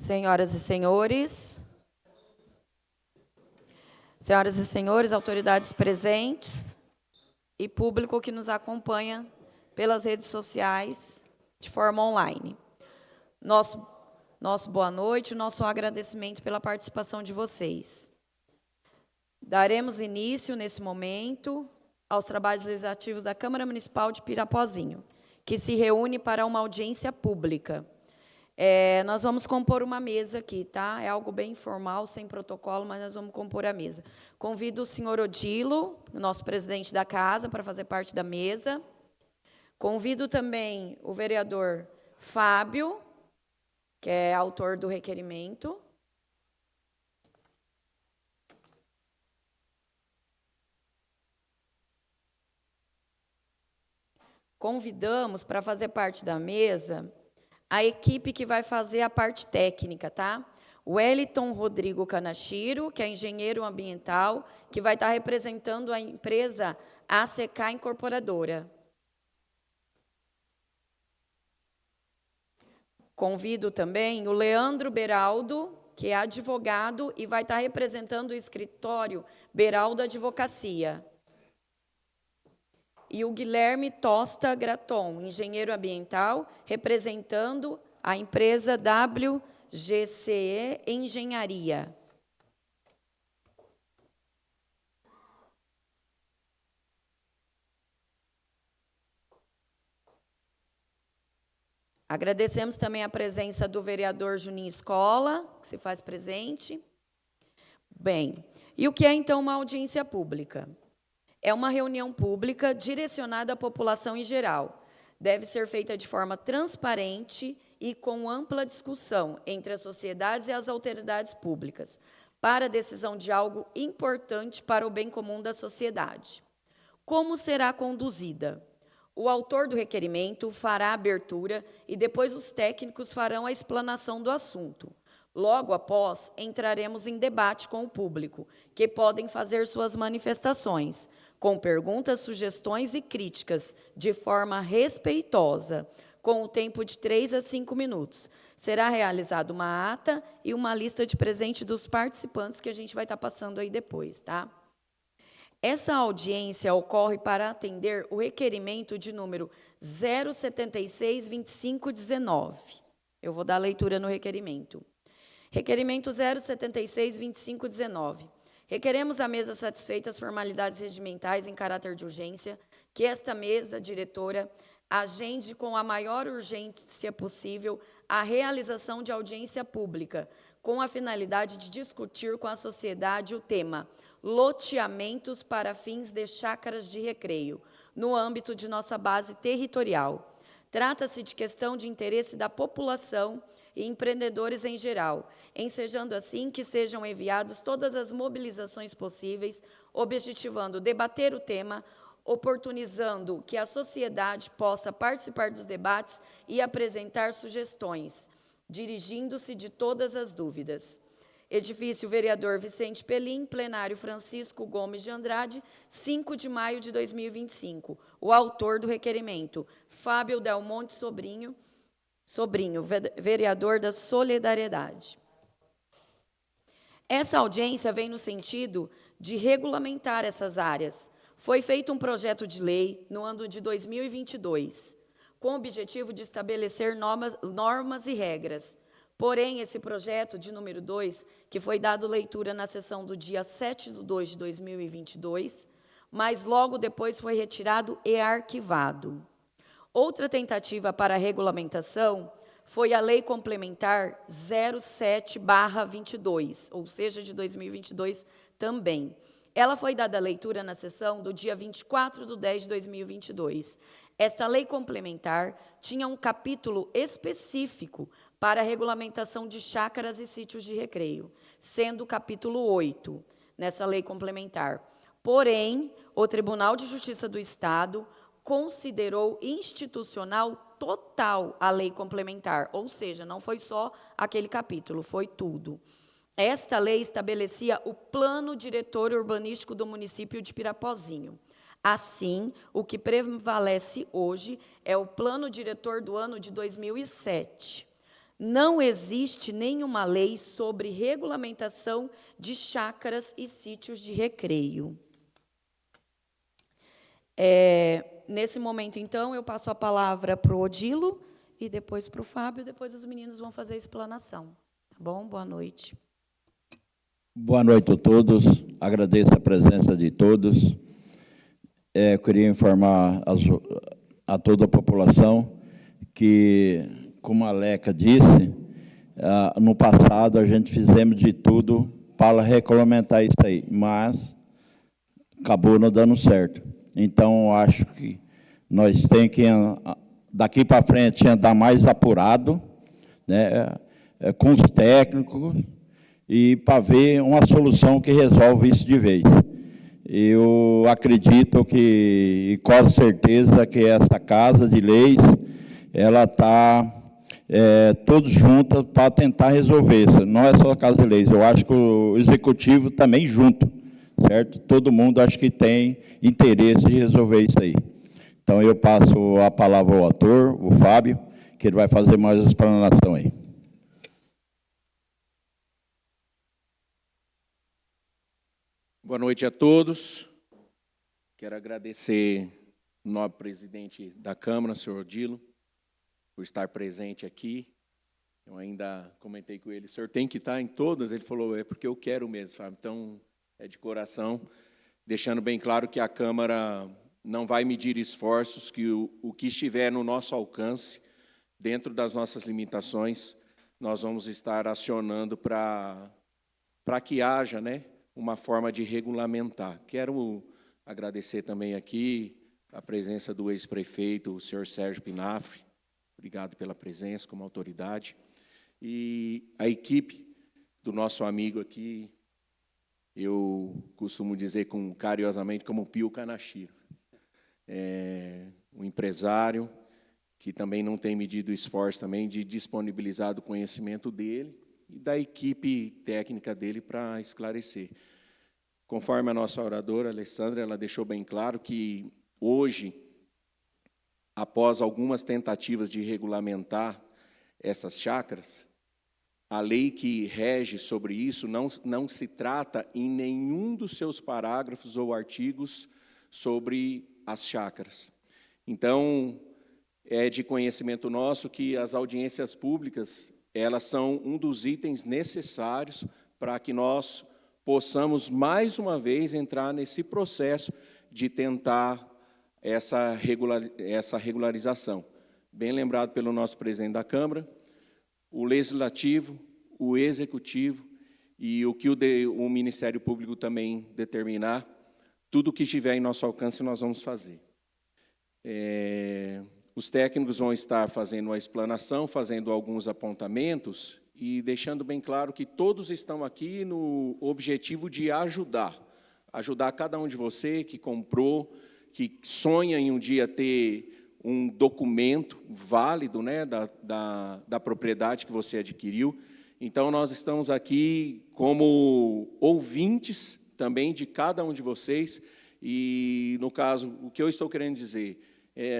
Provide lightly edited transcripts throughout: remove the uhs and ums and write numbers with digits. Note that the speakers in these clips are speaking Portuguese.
Senhoras e senhores, autoridades presentes e público que nos acompanha pelas redes sociais de forma online. Nosso boa noite, nosso agradecimento pela participação de vocês. Daremos início, nesse momento, aos trabalhos legislativos da Câmara Municipal de Pirapozinho, que se reúne para uma audiência pública. Nós vamos compor uma mesa aqui, tá? É algo bem informal, sem protocolo, mas nós vamos compor a mesa. Convido o senhor Odilo, nosso presidente da casa, para fazer parte da mesa. Convido também o vereador Fábio, que é autor do requerimento. Convidamos para fazer parte da mesa a equipe que vai fazer a parte técnica, tá? O Wellington Rodrigo Canachiro, que é engenheiro ambiental, que vai estar representando a empresa ACK Incorporadora. Convido também o Leandro Beraldo, que é advogado e vai estar representando o escritório Beraldo Advocacia. E o Guilherme Tosta Graton, engenheiro ambiental, representando a empresa WGCE Engenharia. Agradecemos também a presença do vereador Juninho Escola, que se faz presente. Bem, e o que é, então, uma audiência pública? É uma reunião pública direcionada à população em geral. Deve ser feita de forma transparente e com ampla discussão entre as sociedades e as autoridades públicas, para a decisão de algo importante para o bem comum da sociedade. Como será conduzida? O autor do requerimento fará a abertura e depois os técnicos farão a explanação do assunto. Logo após, entraremos em debate com o público, que podem fazer suas manifestações, com perguntas, sugestões e críticas, de forma respeitosa, com o tempo de 3 a 5 minutos. Será realizada uma ata e uma lista de presente dos participantes, que a gente vai estar passando aí depois, tá? Essa audiência ocorre para atender o requerimento de número 076-2519. Eu vou dar leitura no requerimento. Requerimento 076-2519. Requeremos à mesa satisfeita as formalidades regimentais em caráter de urgência, que esta mesa diretora agende com a maior urgência possível a realização de audiência pública, com a finalidade de discutir com a sociedade o tema loteamentos para fins de chácaras de recreio, no âmbito de nossa base territorial. Trata-se de questão de interesse da população e empreendedores em geral, ensejando assim que sejam enviadas todas as mobilizações possíveis, objetivando debater o tema, oportunizando que a sociedade possa participar dos debates e apresentar sugestões, dirigindo-se de todas as dúvidas. Edifício Vereador Vicente Pelim, plenário Francisco Gomes de Andrade, 5 de maio de 2025. O autor do requerimento, Fábio Del Monte Sobrinho, vereador da Solidariedade. Essa audiência vem no sentido de regulamentar essas áreas. Foi feito um projeto de lei no ano de 2022, com o objetivo de estabelecer normas e regras. Porém, esse projeto de número 2, que foi dado leitura na sessão do dia 7/2 de 2022, mas logo depois foi retirado e arquivado. Outra tentativa para a regulamentação foi a Lei Complementar 07/22, ou seja, de 2022 também. Ela foi dada leitura na sessão do dia 24/10 de 2022. Esta lei complementar tinha um capítulo específico para a regulamentação de chácaras e sítios de recreio, sendo o capítulo 8 nessa lei complementar. Porém, o Tribunal de Justiça do Estado considerou institucional total a lei complementar, ou seja, não foi só aquele capítulo, foi tudo. Esta lei estabelecia o plano diretor urbanístico do município de Pirapozinho. Assim, o que prevalece hoje é o plano diretor do ano de 2007. Não existe nenhuma lei sobre regulamentação de chácaras e sítios de recreio. Nesse momento, então, eu passo a palavra para o Odilo e depois para o Fábio, depois os meninos vão fazer a explanação. Tá bom? Boa noite. Boa noite a todos, agradeço a presença de todos. Eu queria informar a toda a população que, como a Leca disse, no passado a gente fizemos de tudo para regulamentar isso aí, mas acabou não dando certo. Então, acho que nós temos que, daqui para frente, andar mais apurado, né, com os técnicos, e para ver uma solução que resolve isso de vez. Eu acredito que, e com certeza, que essa Casa de Leis, ela está todos juntos para tentar resolver isso. Não é só a Casa de Leis, eu acho que o Executivo também junto, certo? Todo mundo acho que tem interesse em resolver isso aí. Então, eu passo a palavra ao autor, o Fábio, que ele vai fazer mais uma explanação aí. Boa noite a todos. Quero agradecer o nobre presidente da Câmara, senhor Odilo, por estar presente aqui. Eu ainda comentei com ele, o senhor tem que estar em todas? Ele falou, é porque eu quero mesmo, Fábio. Então, é de coração, deixando bem claro que a Câmara não vai medir esforços, que o que estiver no nosso alcance, dentro das nossas limitações, nós vamos estar acionando para que haja, né, uma forma de regulamentar. Quero agradecer também aqui a presença do ex-prefeito, o senhor Sérgio Pinafre. Obrigado pela presença como autoridade. E a equipe do nosso amigo aqui, eu costumo dizer carinhosamente como Pio Canachiro. Um empresário que também não tem medido esforço também de disponibilizar o conhecimento dele e da equipe técnica dele para esclarecer. Conforme a nossa oradora, Alessandra, ela deixou bem claro que hoje, após algumas tentativas de regulamentar essas chácaras, a lei que rege sobre isso não se trata em nenhum dos seus parágrafos ou artigos sobre as chácaras. Então, é de conhecimento nosso que as audiências públicas, elas são um dos itens necessários para que nós possamos, mais uma vez, entrar nesse processo de tentar essa regularização. Bem lembrado pelo nosso presidente da Câmara, o Legislativo, o Executivo e o que o Ministério Público também determinar, tudo o que estiver em nosso alcance nós vamos fazer. Os técnicos vão estar fazendo a explanação, fazendo alguns apontamentos e deixando bem claro que todos estão aqui no objetivo de ajudar cada um de você que comprou, que sonha em um dia ter um documento válido, né, da propriedade que você adquiriu. Então, nós estamos aqui como ouvintes também de cada um de vocês e, no caso, o que eu estou querendo dizer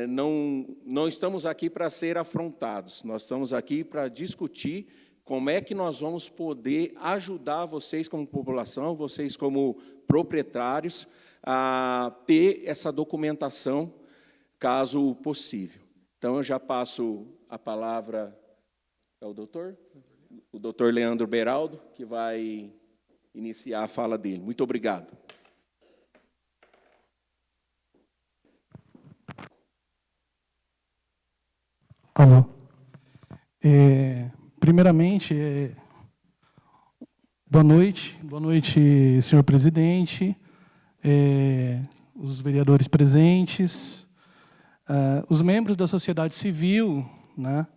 não estamos aqui para ser afrontados, nós estamos aqui para discutir como é que nós vamos poder ajudar vocês como população, vocês como proprietários, a ter essa documentação, caso possível. Então, eu já passo a palavra ao doutor? O doutor Leandro Beraldo, que vai iniciar a fala dele. Muito obrigado. Alô. Primeiramente, boa noite, senhor presidente, os vereadores presentes, os membros da sociedade civil, né?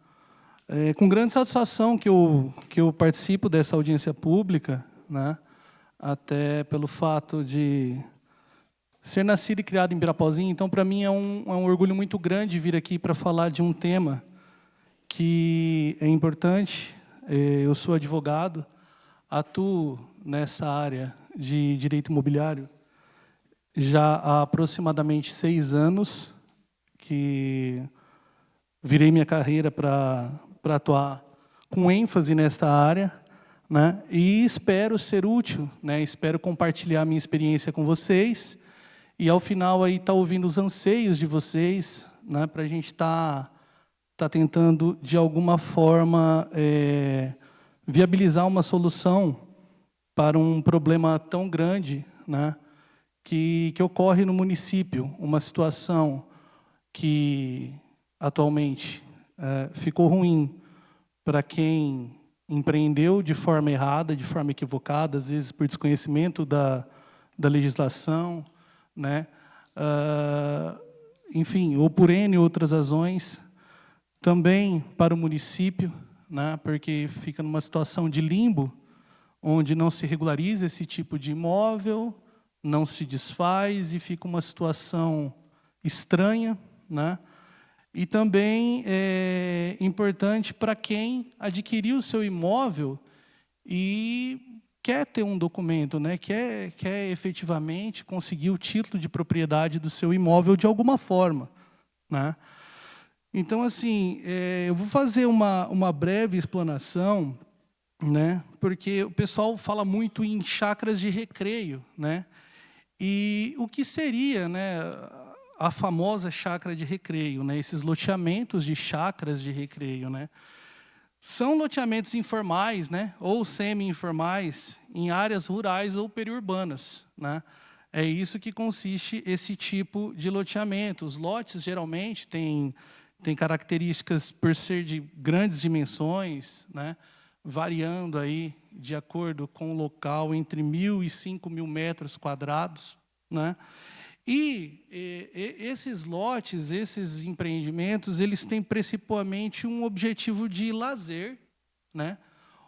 Com grande satisfação que eu participo dessa audiência pública, né? Até pelo fato de ser nascido e criado em Pirapozinho, então, para mim, é um orgulho muito grande vir aqui para falar de um tema que é importante. Eu sou advogado, atuo nessa área de direito imobiliário já há aproximadamente 6 anos, que virei minha carreira para atuar com ênfase nesta área, né? E espero ser útil, né? Espero compartilhar minha experiência com vocês e, ao final, aí estar ouvindo os anseios de vocês, né? Para a gente estar tentando, de alguma forma, viabilizar uma solução para um problema tão grande, né? Que ocorre no município, uma situação que, atualmente, ficou ruim para quem empreendeu de forma errada, de forma equivocada, às vezes por desconhecimento da legislação, né? Enfim, ou por N outras razões, também para o município, né? Porque fica numa situação de limbo, onde não se regulariza esse tipo de imóvel, não se desfaz e fica uma situação estranha, né? E também é importante para quem adquiriu o seu imóvel e quer ter um documento, né? Quer efetivamente conseguir o título de propriedade do seu imóvel de alguma forma, né? Então, assim, eu vou fazer uma breve explanação, né? Porque o pessoal fala muito em chácaras de recreio, né? E o que seria, né, a famosa chácara de recreio, né? Esses loteamentos de chácaras de recreio, né? São loteamentos informais, né, ou semi-informais em áreas rurais ou periurbanas, né? É isso que consiste esse tipo de loteamento. Os lotes geralmente têm características por ser de grandes dimensões, né, variando aí de acordo com o local entre 1.000 e 5.000 metros quadrados, né? E esses lotes, esses empreendimentos, eles têm principalmente um objetivo de lazer, né?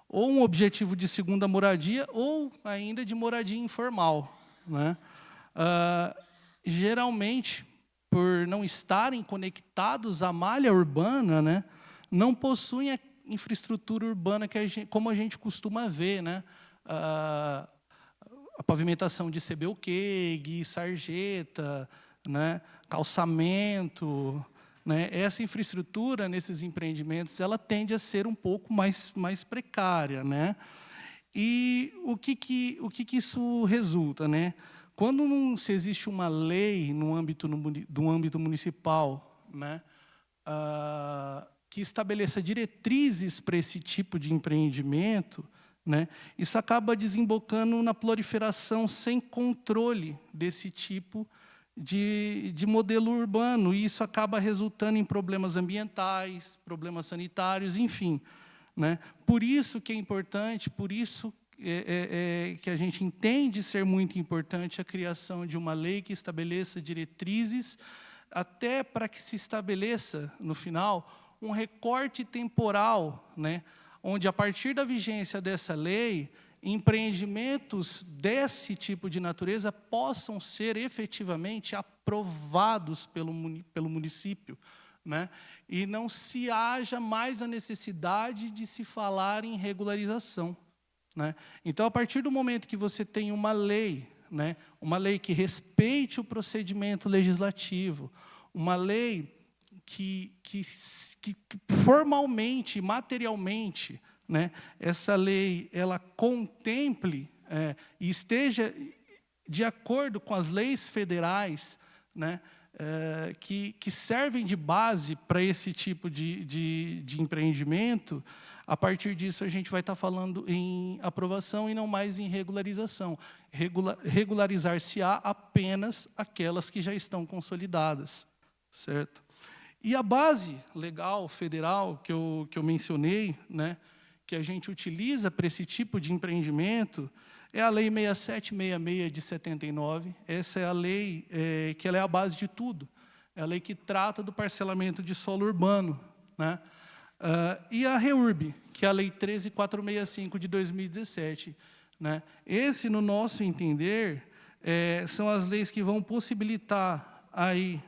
Ou um objetivo de segunda moradia, ou ainda de moradia informal, né? Geralmente, por não estarem conectados à malha urbana, né, não possuem a infraestrutura urbana como a gente costuma ver, né? A pavimentação de CBUQUEG, sarjeta, né, calçamento, né? Essa infraestrutura nesses empreendimentos, ela tende a ser um pouco mais precária, né? E o que isso resulta, né? Quando não se existe uma lei no âmbito municipal, né, que estabeleça diretrizes para esse tipo de empreendimento, né, isso acaba desembocando na proliferação sem controle desse tipo de modelo urbano, e isso acaba resultando em problemas ambientais, problemas sanitários, enfim, né? Por isso que é importante, por isso que a gente entende ser muito importante a criação de uma lei que estabeleça diretrizes, até para que se estabeleça, no final, um recorte temporal, né, onde, a partir da vigência dessa lei, empreendimentos desse tipo de natureza possam ser efetivamente aprovados pelo município, né? E não se haja mais a necessidade de se falar em regularização, né? Então, a partir do momento que você tem uma lei, né, uma lei que respeite o procedimento legislativo, uma lei que formalmente, materialmente, né, essa lei ela contemple e esteja de acordo com as leis federais, né, que servem de base para esse tipo de empreendimento. A partir disso, a gente vai estar falando em aprovação e não mais em regularização. Regularizar-se-á apenas aquelas que já estão consolidadas, certo? E a base legal federal que eu mencionei, né, que a gente utiliza para esse tipo de empreendimento, é a Lei 6766 de 79. Essa é a lei que ela é a base de tudo. É a lei que trata do parcelamento de solo urbano, né? E a REURB, que é a Lei 13465 de 2017. Né? Esse, no nosso entender, são as leis que vão possibilitar aí,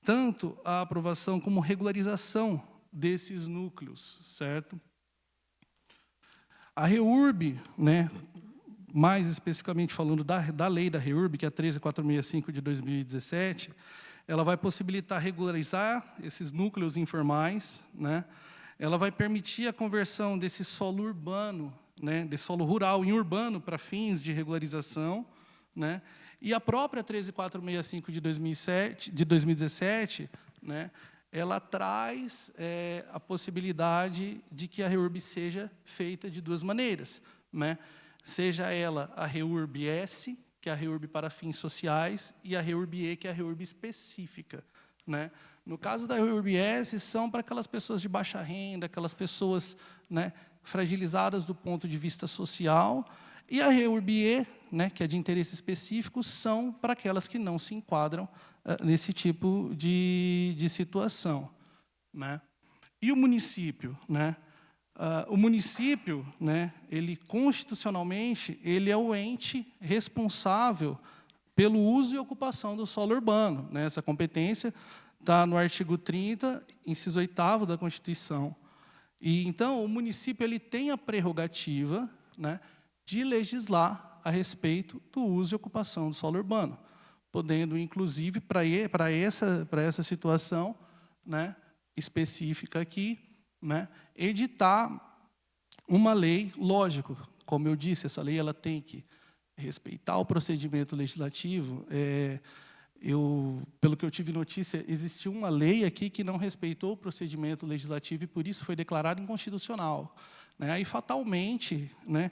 tanto a aprovação como regularização desses núcleos, certo? A REURB, né, mais especificamente falando da lei da REURB, que é a 13465 de 2017, ela vai possibilitar regularizar esses núcleos informais, né, ela vai permitir a conversão desse solo urbano, né, desse solo rural em urbano para fins de regularização, né, e a própria 13465 de 2017, né, ela traz a possibilidade de que a REURB seja feita de duas maneiras, né, seja ela a REURB S, que é a REURB para fins sociais, e a REURB E, que é a REURB específica, né. No caso da REURB S, são para aquelas pessoas de baixa renda, aquelas pessoas, né, fragilizadas do ponto de vista social, e a REURB E, né, que é de interesse específico, são para aquelas que não se enquadram nesse tipo de situação, né. E o município, né? O município, né, ele constitucionalmente, ele é o ente responsável pelo uso e ocupação do solo urbano, né? Essa competência está no artigo 30, inciso 8º da Constituição. E, então, o município ele tem a prerrogativa, né, de legislar a respeito do uso e ocupação do solo urbano, podendo, inclusive, para essa situação, né, específica aqui, né, editar uma lei, lógico, como eu disse, essa lei ela tem que respeitar o procedimento legislativo. Pelo que eu tive notícia, existiu uma lei aqui que não respeitou o procedimento legislativo e, por isso, foi declarada inconstitucional, né? Aí, fatalmente, né,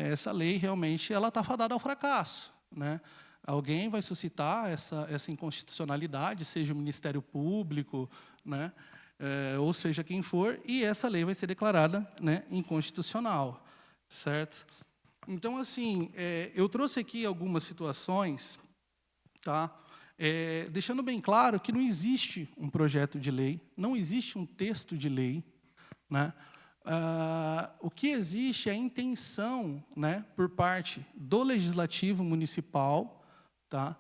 essa lei, realmente, ela está fadada ao fracasso, né? Alguém vai suscitar essa inconstitucionalidade, seja o Ministério Público, né, ou seja quem for, e essa lei vai ser declarada, né, inconstitucional, certo? Então, assim, eu trouxe aqui algumas situações, tá? Deixando bem claro que não existe um projeto de lei, não existe um texto de lei, né? O que existe é a intenção, né, por parte do Legislativo Municipal, tá?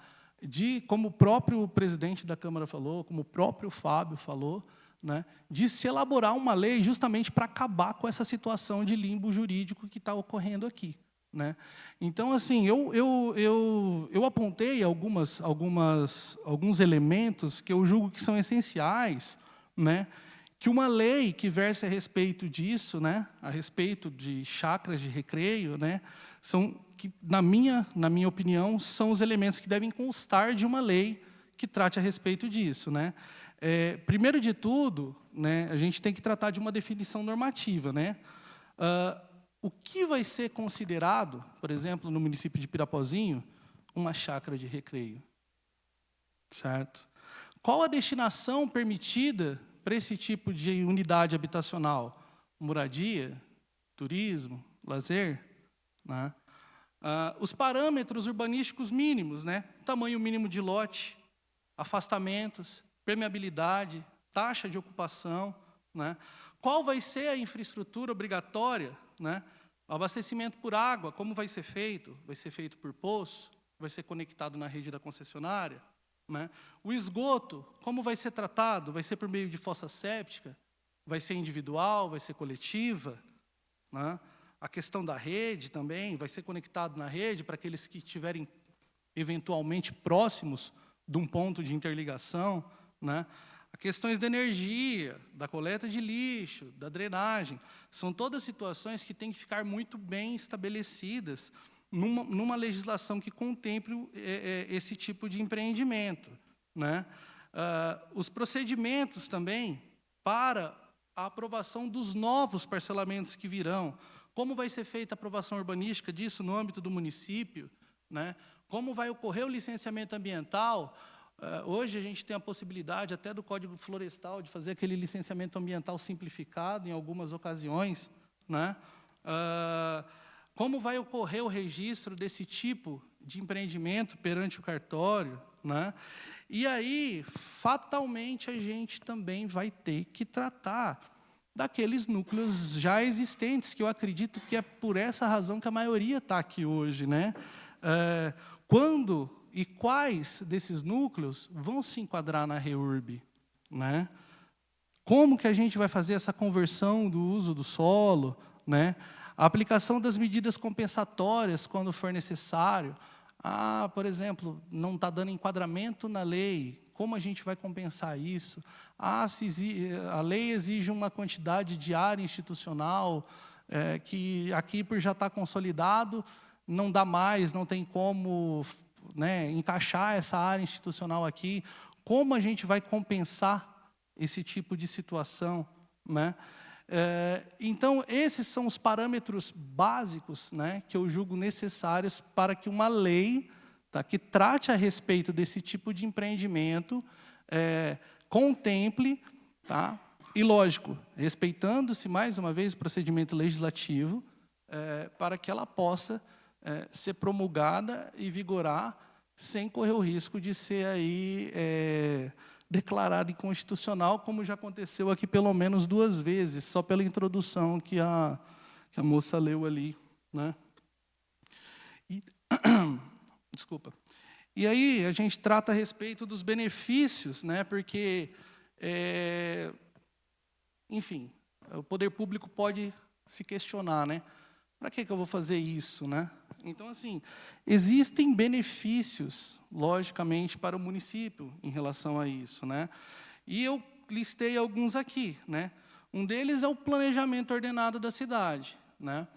Como o próprio presidente da Câmara falou, como o próprio Fábio falou, né, de se elaborar uma lei justamente para acabar com essa situação de limbo jurídico que está ocorrendo aqui, né? Então, assim, eu apontei alguns elementos que eu julgo que são essenciais, né, que uma lei que verse a respeito disso, né, a respeito de chácaras de recreio, né, que, na minha opinião, são os elementos que devem constar de uma lei que trate a respeito disso, né. Primeiro de tudo, né, a gente tem que tratar de uma definição normativa, né. O que vai ser considerado, por exemplo, no município de Pirapozinho, uma chácara de recreio? Certo? Qual a destinação permitida para esse tipo de unidade habitacional? Moradia, turismo, lazer, né? Os parâmetros urbanísticos mínimos, né? Tamanho mínimo de lote, afastamentos, permeabilidade, taxa de ocupação, né? Qual vai ser a infraestrutura obrigatória, né? O abastecimento por água, como vai ser feito? Vai ser feito por poço? Vai ser conectado na rede da concessionária? Né? O esgoto, como vai ser tratado? Vai ser por meio de fossa séptica? Vai ser individual? Vai ser coletiva? Né? A questão da rede também, vai ser conectado na rede para aqueles que estiverem eventualmente próximos de um ponto de interligação, né? Questões da energia, da coleta de lixo, da drenagem, são todas situações que têm que ficar muito bem estabelecidas numa legislação que contemple esse tipo de empreendimento, né? Os procedimentos também para a aprovação dos novos parcelamentos que virão, como vai ser feita a aprovação urbanística disso no âmbito do município, né? Como vai ocorrer o licenciamento ambiental. Hoje a gente tem a possibilidade até do Código Florestal de fazer aquele licenciamento ambiental simplificado em algumas ocasiões, né? Como vai ocorrer o registro desse tipo de empreendimento perante o cartório, né? E aí, fatalmente, a gente também vai ter que tratar daqueles núcleos já existentes, que eu acredito que é por essa razão que a maioria está aqui hoje, né? Quando e quais desses núcleos vão se enquadrar na REURB, né? Como que a gente vai fazer essa conversão do uso do solo, né? A aplicação das medidas compensatórias quando for necessário. Por exemplo, não está dando enquadramento na lei, como a gente vai compensar isso? A lei exige uma quantidade de área institucional, que aqui, por já estar consolidado, não dá mais, não tem como, né, encaixar essa área institucional aqui. Como a gente vai compensar esse tipo de situação, né? Então, esses são os parâmetros básicos, né, que eu julgo necessários para que uma lei, tá, que trate a respeito desse tipo de empreendimento, contemple, tá, e, lógico, respeitando-se, mais uma vez, o procedimento legislativo, para que ela possa ser promulgada e vigorar sem correr o risco de ser aí declarado inconstitucional, como já aconteceu aqui pelo menos 2 vezes, só pela introdução que a moça leu ali, né? Desculpa. E aí a gente trata a respeito dos benefícios, né? Porque, enfim, o poder público pode se questionar, né? Para que eu vou fazer isso, né? Então, assim, existem benefícios, logicamente, para o município em relação a isso, né? E eu listei alguns aqui, né? Um deles é o planejamento ordenado da cidade, né?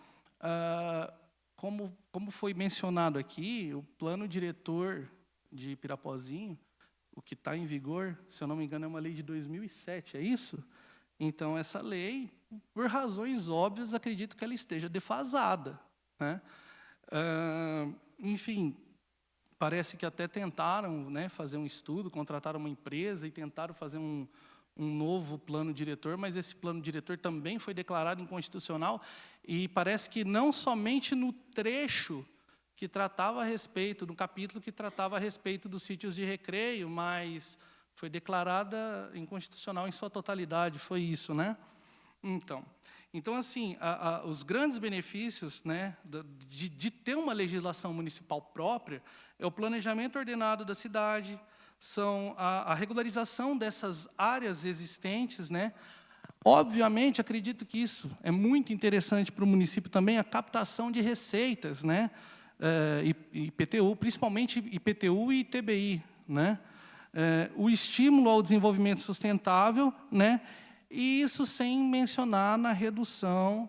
Como foi mencionado aqui, o plano diretor de Pirapozinho, o que está em vigor, se eu não me engano, é uma lei de 2007, é isso? Então, essa lei, por razões óbvias, acredito que ela esteja defasada, né? Enfim, parece que até tentaram, né, fazer um estudo, contrataram uma empresa e tentaram fazer um novo plano diretor, mas esse plano diretor também foi declarado inconstitucional, e parece que não somente no trecho que tratava a respeito, no capítulo que tratava a respeito dos sítios de recreio, mas foi declarada inconstitucional em sua totalidade, foi isso, né? Então assim, os grandes benefícios, né, de ter uma legislação municipal própria é o planejamento ordenado da cidade, são a regularização dessas áreas existentes, né? Obviamente, acredito que isso é muito interessante para o município também, a captação de receitas, né? IPTU, principalmente IPTU e ITBI, né? O estímulo ao desenvolvimento sustentável, né? E isso sem mencionar na redução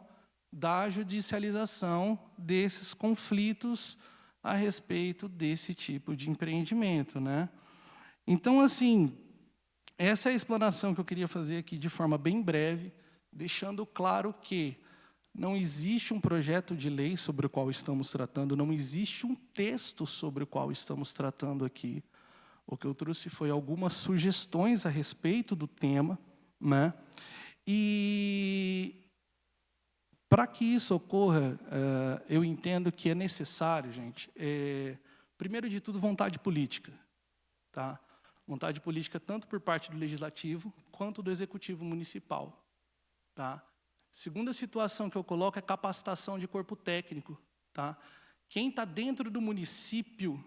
da judicialização desses conflitos a respeito desse tipo de empreendimento, né? Então, assim, essa é a explanação que eu queria fazer aqui de forma bem breve, deixando claro que não existe um projeto de lei sobre o qual estamos tratando, não existe um texto sobre o qual estamos tratando aqui. O que eu trouxe foi algumas sugestões a respeito do tema, né? E para que isso ocorra, eu entendo que é necessário, gente, primeiro de tudo, vontade política, tá? Vontade política tanto por parte do Legislativo quanto do Executivo Municipal, tá? Segunda situação que eu coloco é capacitação de corpo técnico, tá? Quem está dentro do município,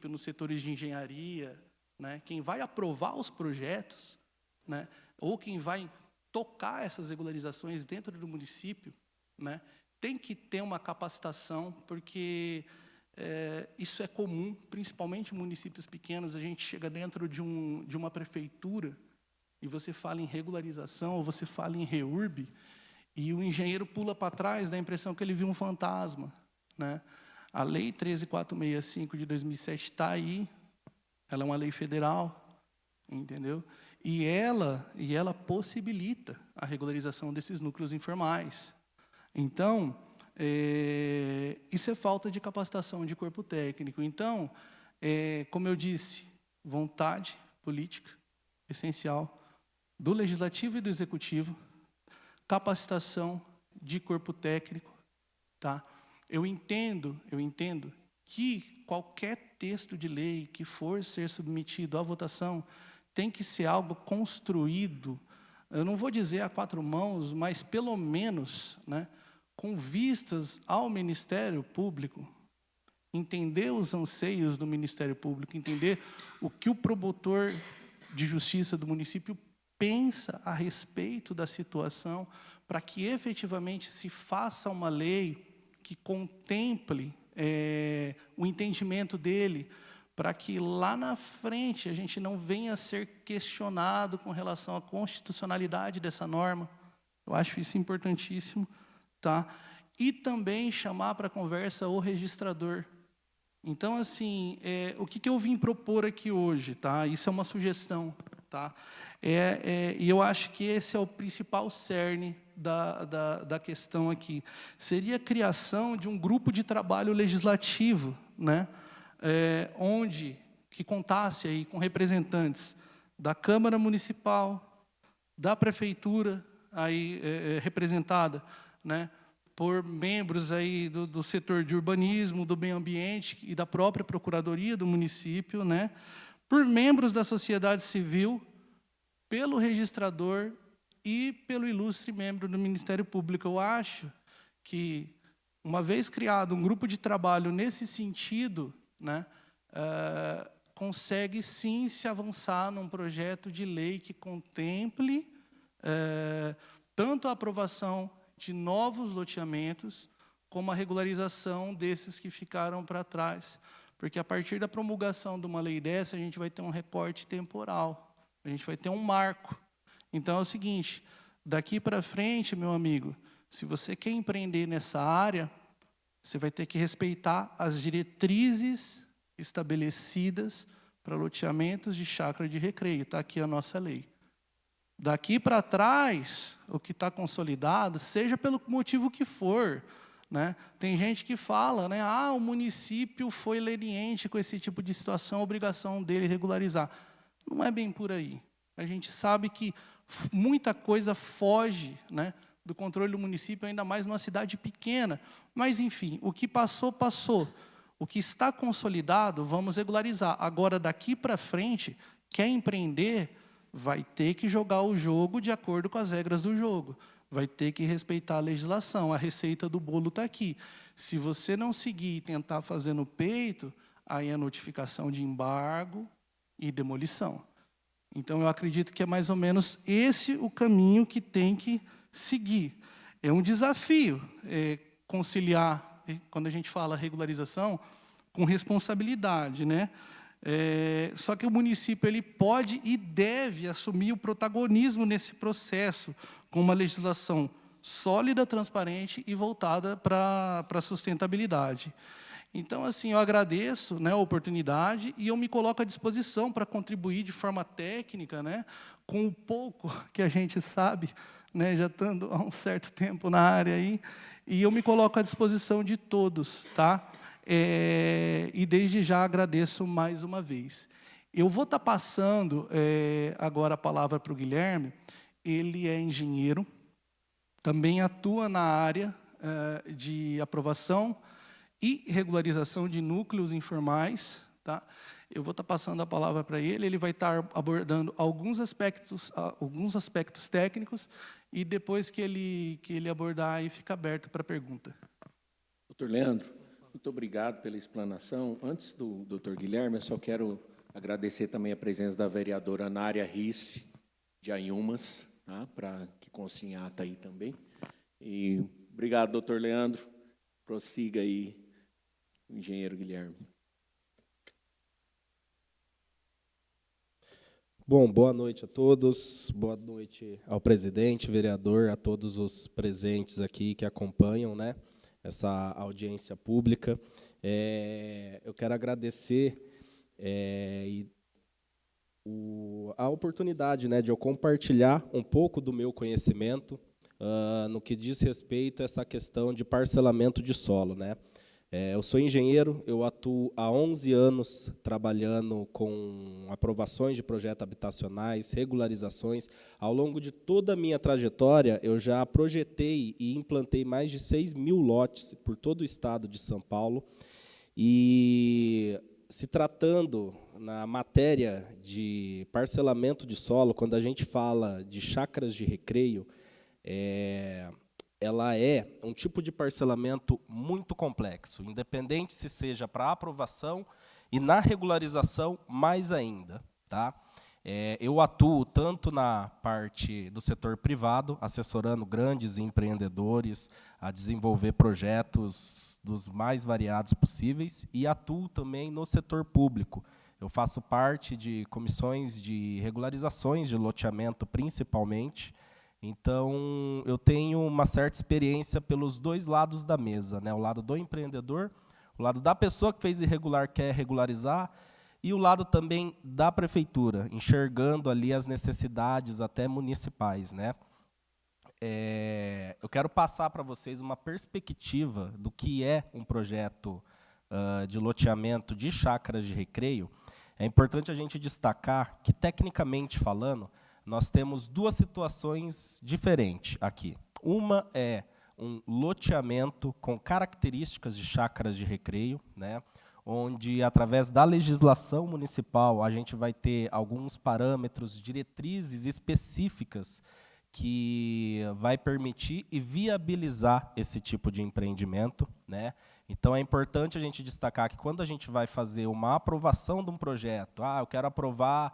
nos setores de engenharia, né, quem vai aprovar os projetos, né, ou quem vai tocar essas regularizações dentro do município, né, tem que ter uma capacitação, porque isso é comum, principalmente em municípios pequenos. A gente chega dentro de uma prefeitura e você fala em regularização, ou você fala em REURB, e o engenheiro pula para trás, dá a impressão que ele viu um fantasma, né? A Lei 13465 de 2007 está aí, ela é uma lei federal, entendeu? E ela possibilita a regularização desses núcleos informais. Então, isso é falta de capacitação de corpo técnico. Então, como eu disse, vontade política, essencial, do Legislativo e do Executivo, capacitação de corpo técnico, tá? Eu entendo que qualquer texto de lei que for ser submetido à votação tem que ser algo construído, eu não vou dizer a 4 mãos, mas pelo menos, né, com vistas ao Ministério Público, entender os anseios do Ministério Público, entender o que o promotor de justiça do município pensa a respeito da situação, para que efetivamente se faça uma lei que contemple o entendimento dele, para que lá na frente a gente não venha a ser questionado com relação à constitucionalidade dessa norma. Eu acho isso importantíssimo, tá? E também chamar para a conversa o registrador. Então, assim, o que eu vim propor aqui hoje, tá? Isso é uma sugestão, tá? E eu acho que esse é o principal cerne da questão aqui. Seria a criação de um grupo de trabalho legislativo, né? Onde que contasse aí com representantes da Câmara Municipal, da Prefeitura, aí representada, né, por membros aí do setor de urbanismo, do meio ambiente e da própria Procuradoria do município, né, por membros da sociedade civil, pelo registrador e pelo ilustre membro do Ministério Público. Eu acho que, uma vez criado um grupo de trabalho nesse sentido, né, consegue sim se avançar num projeto de lei que contemple tanto a aprovação de novos loteamentos, como a regularização desses que ficaram para trás. Porque, a partir da promulgação de uma lei dessa, a gente vai ter um recorte temporal, a gente vai ter um marco. Então, é o seguinte, daqui para frente, meu amigo, se você quer empreender nessa área, você vai ter que respeitar as diretrizes estabelecidas para loteamentos de chácara de recreio. Está aqui a nossa lei. Daqui para trás, o que está consolidado, seja pelo motivo que for, né? Tem gente que fala, né, o município foi leniente com esse tipo de situação, a obrigação dele regularizar. Não é bem por aí. A gente sabe que muita coisa foge, né, do controle do município, ainda mais numa cidade pequena. Mas, enfim, o que passou, passou. O que está consolidado, vamos regularizar. Agora, daqui para frente, quer empreender, vai ter que jogar o jogo de acordo com as regras do jogo. Vai ter que respeitar a legislação. A receita do bolo está aqui. Se você não seguir e tentar fazer no peito, aí é notificação de embargo e demolição. Então, eu acredito que é mais ou menos esse o caminho que tem que seguir. É um desafio conciliar, quando a gente fala regularização, com responsabilidade, né? Só que o município ele pode e deve assumir o protagonismo nesse processo, com uma legislação sólida, transparente e voltada para a sustentabilidade. Então, assim, eu agradeço, né, a oportunidade e eu me coloco à disposição para contribuir de forma técnica, né, com o pouco que a gente sabe, né, já estando há um certo tempo na área aí, e eu me coloco à disposição de todos, tá? E desde já agradeço mais uma vez. Eu vou estar passando agora a palavra para o Guilherme. Ele é engenheiro, também atua na área de aprovação e regularização de núcleos informais, tá? Eu vou estar passando a palavra para ele, ele vai estar abordando alguns aspectos técnicos, e depois que ele abordar, aí fica aberto para pergunta. Doutor Leandro, muito obrigado pela explanação. Antes do doutor Guilherme, eu só quero agradecer também a presença da vereadora Nária Risse, de Anhumas, tá? Para que conste em ata aí também. E obrigado, doutor Leandro. Prossiga aí, o engenheiro Guilherme. Bom, boa noite a todos, boa noite ao presidente, vereador, a todos os presentes aqui que acompanham, né, essa audiência pública. Eu quero agradecer a oportunidade, né, de eu compartilhar um pouco do meu conhecimento no que diz respeito a essa questão de parcelamento de solo, né. Eu sou engenheiro, eu atuo há 11 anos trabalhando com aprovações de projetos habitacionais, regularizações. Ao longo de toda a minha trajetória, eu já projetei e implantei mais de 6.000 lotes por todo o estado de São Paulo. E, se tratando na matéria de parcelamento de solo, quando a gente fala de chácaras de recreio, ela é um tipo de parcelamento muito complexo, independente se seja para aprovação e na regularização mais ainda, tá? Eu atuo tanto na parte do setor privado, assessorando grandes empreendedores a desenvolver projetos dos mais variados possíveis e atuo também no setor público. Eu faço parte de comissões de regularizações de loteamento, principalmente. Então, eu tenho uma certa experiência pelos dois lados da mesa, né? O lado do empreendedor, o lado da pessoa que fez irregular, quer regularizar, e o lado também da prefeitura, enxergando ali as necessidades até municipais, né? Eu quero passar para vocês uma perspectiva do que é um projeto de loteamento de chácaras de recreio. É importante a gente destacar que, tecnicamente falando, nós temos duas situações diferentes aqui. Uma é um loteamento com características de chácaras de recreio, né, onde, através da legislação municipal, a gente vai ter alguns parâmetros, diretrizes específicas que vai permitir e viabilizar esse tipo de empreendimento, né? Então, é importante a gente destacar que, quando a gente vai fazer uma aprovação de um projeto, eu quero aprovar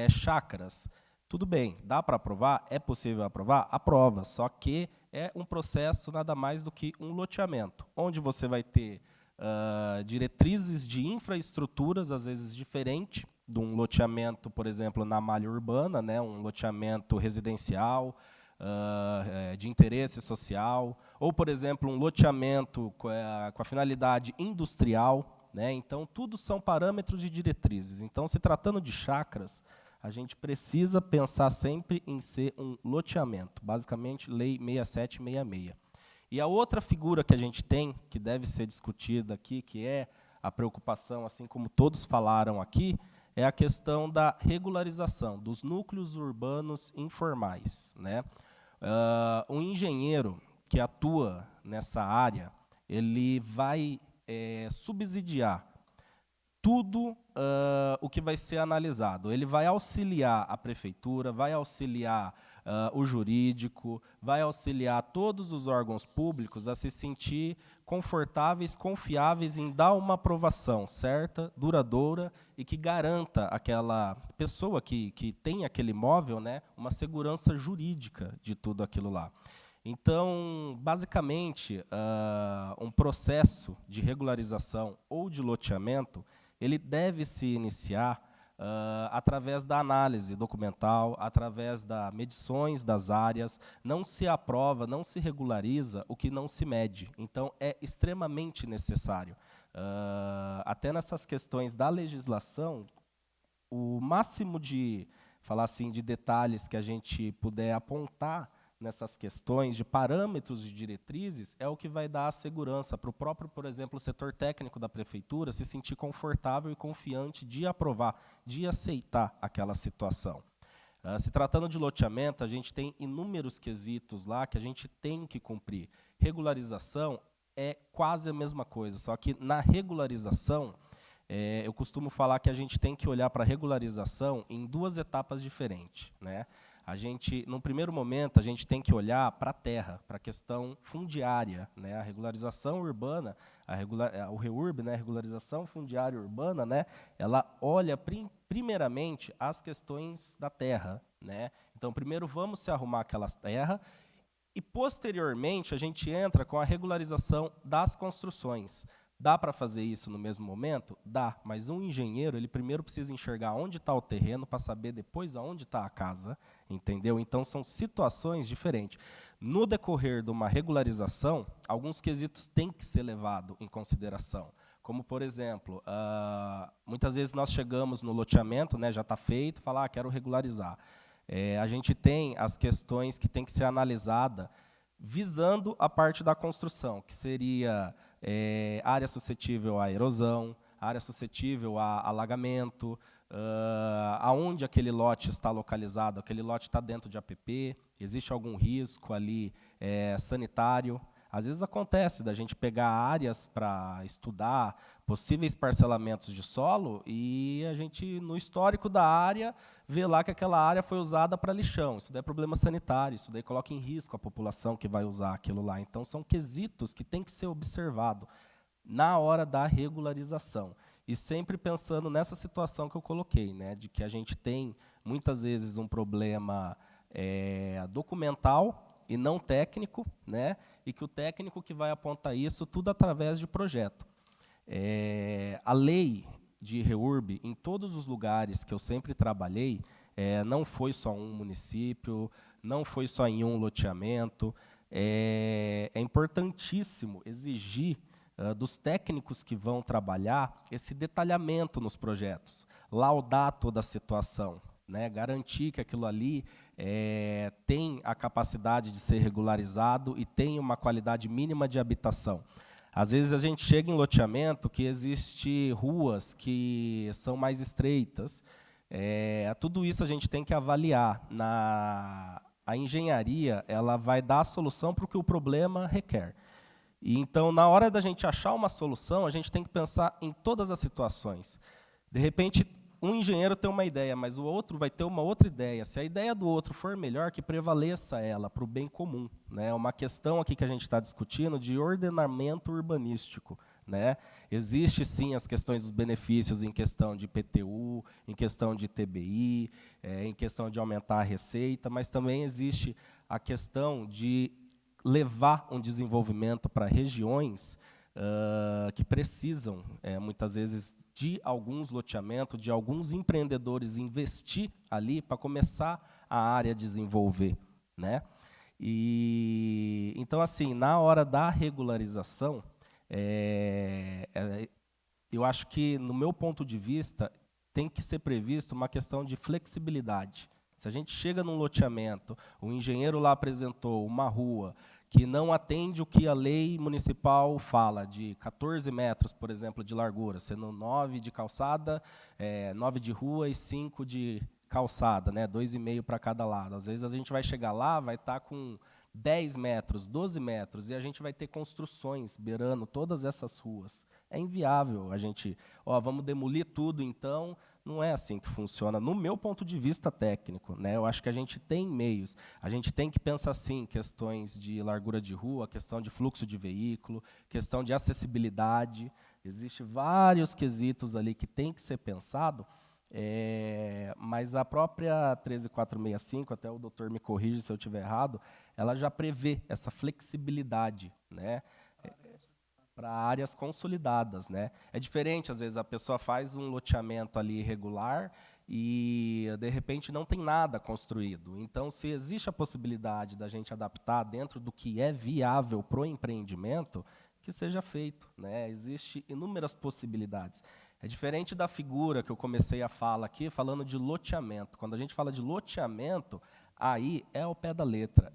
chácaras, tudo bem, dá para aprovar? É possível aprovar? Aprova, só que é um processo nada mais do que um loteamento, onde você vai ter diretrizes de infraestruturas, às vezes diferente de um loteamento, por exemplo, na malha urbana, né, um loteamento residencial, de interesse social, ou, por exemplo, um loteamento com a finalidade industrial, né? Então, tudo são parâmetros e diretrizes. Então, se tratando de chácaras, a gente precisa pensar sempre em ser um loteamento, basicamente, Lei 6766. E a outra figura que a gente tem, que deve ser discutida aqui, que é a preocupação, assim como todos falaram aqui, é a questão da regularização dos núcleos urbanos informais, né? Um engenheiro que atua nessa área, ele vai subsidiar tudo o que vai ser analisado. Ele vai auxiliar a prefeitura, vai auxiliar o jurídico, vai auxiliar todos os órgãos públicos a se sentir confortáveis, confiáveis em dar uma aprovação certa, duradoura e que garanta aquela pessoa que tem aquele imóvel, né, uma segurança jurídica de tudo aquilo lá. Então, basicamente, um processo de regularização ou de loteamento, ele deve se iniciar através da análise documental, através das medições das áreas. Não se aprova, não se regulariza o que não se mede. Então, é extremamente necessário. Até nessas questões da legislação, o máximo de, falar assim, de detalhes que a gente puder apontar nessas questões de parâmetros de diretrizes é o que vai dar a segurança para o próprio, por exemplo, setor técnico da prefeitura se sentir confortável e confiante de aprovar, de aceitar aquela situação. Se tratando de loteamento, a gente tem inúmeros quesitos lá que a gente tem que cumprir. Regularização é quase a mesma coisa, só que na regularização, eu costumo falar que a gente tem que olhar para a regularização em duas etapas diferentes, né? A gente, no primeiro momento, a gente tem que olhar para a terra, para a questão fundiária, né? A regularização urbana, o REURB, né? A regularização fundiária urbana, né? Ela olha primeiramente as questões da terra, né? Então, primeiro vamos se arrumar aquela terra e, posteriormente, a gente entra com a regularização das construções. Dá para fazer isso no mesmo momento? Dá, mas um engenheiro, ele primeiro precisa enxergar onde está o terreno para saber depois aonde está a casa, entendeu? Então, são situações diferentes. No decorrer de uma regularização, alguns quesitos têm que ser levados em consideração, como, por exemplo, muitas vezes nós chegamos no loteamento, né, já está feito, falar, quero regularizar. A gente tem as questões que têm que ser analisadas visando a parte da construção, que seria área suscetível à erosão, área suscetível a alagamento, aonde aquele lote está localizado, aquele lote está dentro de APP, existe algum risco ali sanitário. Às vezes acontece da gente pegar áreas para estudar possíveis parcelamentos de solo e a gente, no histórico da área, vê lá que aquela área foi usada para lixão. Isso daí é problema sanitário, isso daí coloca em risco a população que vai usar aquilo lá. Então, são quesitos que têm que ser observados na hora da regularização. E sempre pensando nessa situação que eu coloquei, né, de que a gente tem, muitas vezes, um problema documental, e não técnico, né? E que o técnico que vai apontar isso tudo através de projeto. A lei de REURB, em todos os lugares que eu sempre trabalhei, não foi só um município, não foi só em um loteamento. É importantíssimo exigir dos técnicos que vão trabalhar esse detalhamento nos projetos, laudar toda a situação, né, garantir que aquilo ali tem a capacidade de ser regularizado e tem uma qualidade mínima de habitação. Às vezes a gente chega em loteamento que existe ruas que são mais estreitas. Tudo isso a gente tem que avaliar. A engenharia ela vai dar a solução para o que o problema requer. E, então, na hora da gente achar uma solução, a gente tem que pensar em todas as situações. De repente, um engenheiro tem uma ideia, mas o outro vai ter uma outra ideia. Se a ideia do outro for melhor, que prevaleça ela para o bem comum, né? É uma questão aqui que a gente está discutindo de ordenamento urbanístico, né? Existe, sim, as questões dos benefícios em questão de IPTU, em questão de TBI, em questão de aumentar a receita, mas também existe a questão de levar um desenvolvimento para regiões que precisam, muitas vezes, de alguns loteamentos, de alguns empreendedores investir ali para começar a área a desenvolver, né? Então, assim, na hora da regularização, eu acho que, no meu ponto de vista, tem que ser previsto uma questão de flexibilidade. Se a gente chega num loteamento, o engenheiro lá apresentou uma rua que não atende o que a lei municipal fala, de 14 metros, por exemplo, de largura, sendo 9 de calçada, 9 de rua e 5 de calçada, né, 2,5 para cada lado. Às vezes a gente vai chegar lá, vai estar com 10 metros, 12 metros, e a gente vai ter construções beirando todas essas ruas. É inviável a gente, vamos demolir tudo, então. Não é assim que funciona, no meu ponto de vista técnico, né? Eu acho que a gente tem meios, a gente tem que pensar, sim, questões de largura de rua, questão de fluxo de veículo, questão de acessibilidade. Existem vários quesitos ali que tem que ser pensado, mas a própria 13465, até o doutor me corrige se eu estiver errado, ela já prevê essa flexibilidade, né? Para áreas consolidadas, né? É diferente, às vezes, a pessoa faz um loteamento ali irregular e, de repente, não tem nada construído. Então, se existe a possibilidade da gente adaptar dentro do que é viável para o empreendimento, que seja feito, né? Existem inúmeras possibilidades. É diferente da figura que eu comecei a falar aqui, falando de loteamento. Quando a gente fala de loteamento, aí é ao pé da letra.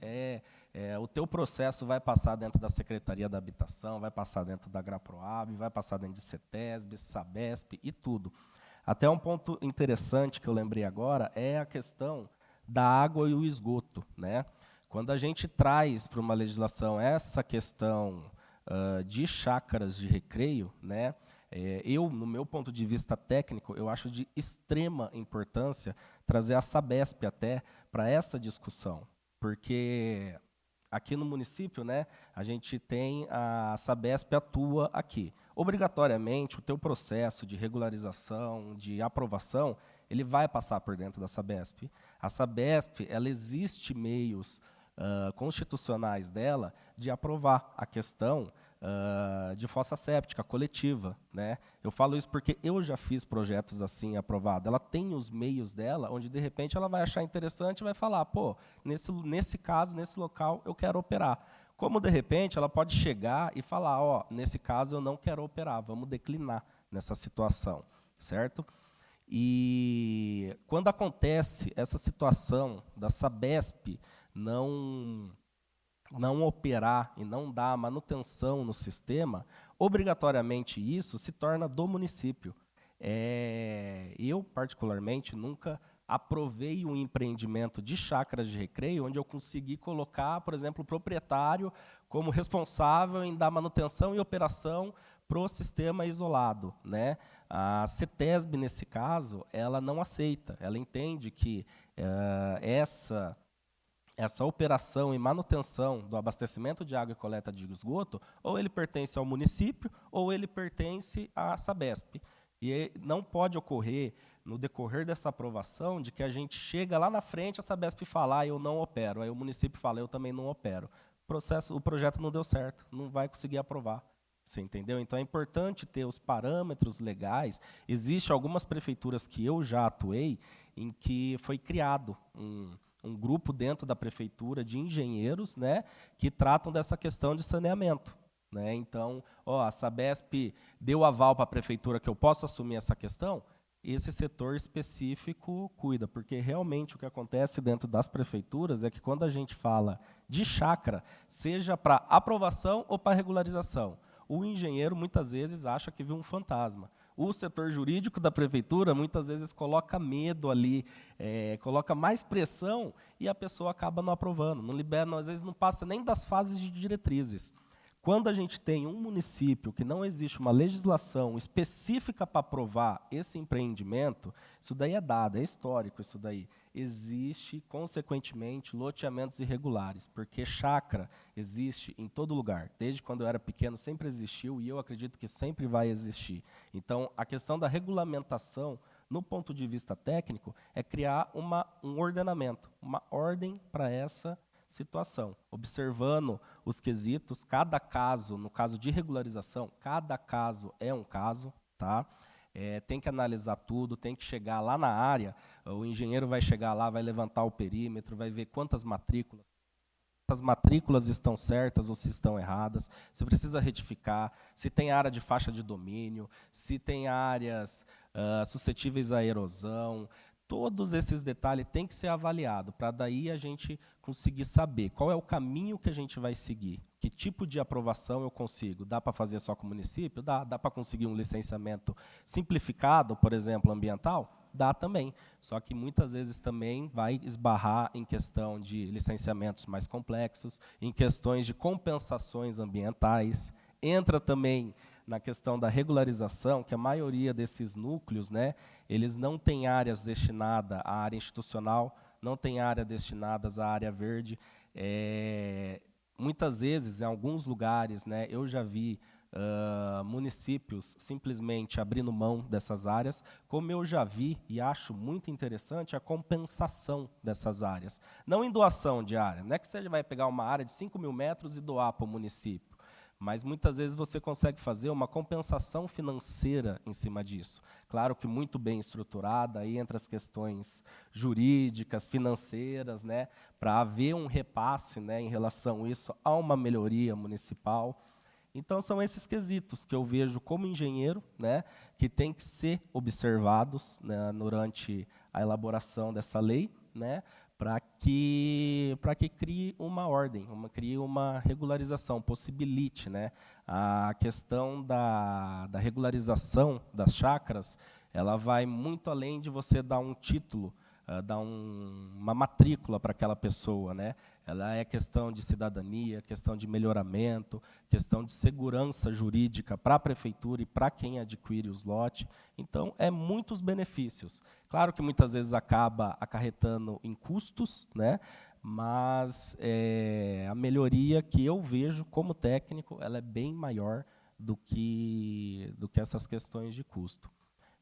O teu processo vai passar dentro da Secretaria da Habitação, vai passar dentro da Graproab, vai passar dentro de CETESB, SABESP e tudo. Até um ponto interessante que eu lembrei agora é a questão da água e o esgoto, né? Quando a gente traz para uma legislação essa questão de chácaras de recreio, né? No meu ponto de vista técnico, eu acho de extrema importância trazer a SABESP até para essa discussão, porque aqui no município, né, a gente tem a SABESP atua aqui. Obrigatoriamente, o teu processo de regularização, de aprovação, ele vai passar por dentro da SABESP. A SABESP, ela existe meios constitucionais dela de aprovar a questão de fossa séptica coletiva, né? Eu falo isso porque eu já fiz projetos assim aprovados. Ela tem os meios dela, onde de repente ela vai achar interessante e vai falar, pô, nesse caso, nesse local, eu quero operar. Como de repente ela pode chegar e falar, nesse caso eu não quero operar, vamos declinar nessa situação, certo? E quando acontece essa situação da SABESP não operar e não dar manutenção no sistema, obrigatoriamente isso se torna do município. Eu, particularmente, nunca aprovei um empreendimento de chácaras de recreio onde eu consegui colocar, por exemplo, o proprietário como responsável em dar manutenção e operação para o sistema isolado, né? A CETESB, nesse caso, ela não aceita, ela entende que essa operação e manutenção do abastecimento de água e coleta de esgoto, ou ele pertence ao município, ou ele pertence à SABESP. E não pode ocorrer no decorrer dessa aprovação, de que a gente chega lá na frente, a Sabesp fala, eu não opero, aí o município fala, eu também não opero. O projeto não deu certo, não vai conseguir aprovar. Você entendeu? Então, é importante ter os parâmetros legais. Existem algumas prefeituras que eu já atuei, em que foi criado um grupo dentro da prefeitura de engenheiros, né, que tratam dessa questão de saneamento. Né? Então, a Sabesp deu aval para a prefeitura que eu posso assumir essa questão, esse setor específico cuida, porque realmente o que acontece dentro das prefeituras é que quando a gente fala de chácara, seja para aprovação ou para regularização, o engenheiro muitas vezes acha que viu um fantasma. O setor jurídico da prefeitura muitas vezes coloca medo ali, coloca mais pressão e a pessoa acaba não aprovando, não libera, às vezes não passa nem das fases de diretrizes. Quando a gente tem um município que não existe uma legislação específica para aprovar esse empreendimento, isso daí é dado, é histórico isso daí. Existe, consequentemente, loteamentos irregulares, porque chácara existe em todo lugar. Desde quando eu era pequeno sempre existiu e eu acredito que sempre vai existir. Então, a questão da regulamentação, no ponto de vista técnico, é criar um ordenamento, uma ordem para essa situação, observando os quesitos, cada caso, no caso de regularização, cada caso é um caso, tá? Tem que analisar tudo, tem que chegar lá na área, o engenheiro vai chegar lá, vai levantar o perímetro, vai ver quantas matrículas estão certas ou se estão erradas, se precisa retificar, se tem área de faixa de domínio, se tem áreas suscetíveis à erosão. Todos esses detalhes têm que ser avaliados, para daí a gente conseguir saber qual é o caminho que a gente vai seguir, que tipo de aprovação eu consigo. Dá para fazer só com o município? Dá para conseguir um licenciamento simplificado, por exemplo, ambiental? Dá também, só que muitas vezes também vai esbarrar em questão de licenciamentos mais complexos, em questões de compensações ambientais, entra também na questão da regularização, que a maioria desses núcleos, né, eles não têm áreas destinadas à área institucional, não tem área destinadas à área verde. Muitas vezes, em alguns lugares, né, eu já vi municípios simplesmente abrindo mão dessas áreas, como eu já vi, e acho muito interessante, a compensação dessas áreas. Não em doação de área, não é que você vai pegar uma área de 5.000 metros e doar para o município, mas muitas vezes você consegue fazer uma compensação financeira em cima disso. Claro que muito bem estruturada, aí entre as questões jurídicas, financeiras, né, para haver um repasse, né, em relação a isso, a uma melhoria municipal. Então, são esses quesitos que eu vejo como engenheiro, né, que tem que ser observados, né, durante a elaboração dessa lei, né, para que crie uma ordem, crie uma regularização, possibilite, né, a questão da regularização das chácaras, ela vai muito além de você dar um título, dar uma matrícula para aquela pessoa, né? Ela é questão de cidadania, questão de melhoramento, questão de segurança jurídica para a prefeitura e para quem adquire os lotes. Então, muitos benefícios. Claro que muitas vezes acaba acarretando em custos, né? Mas a melhoria que eu vejo como técnico, ela é bem maior do que essas questões de custo.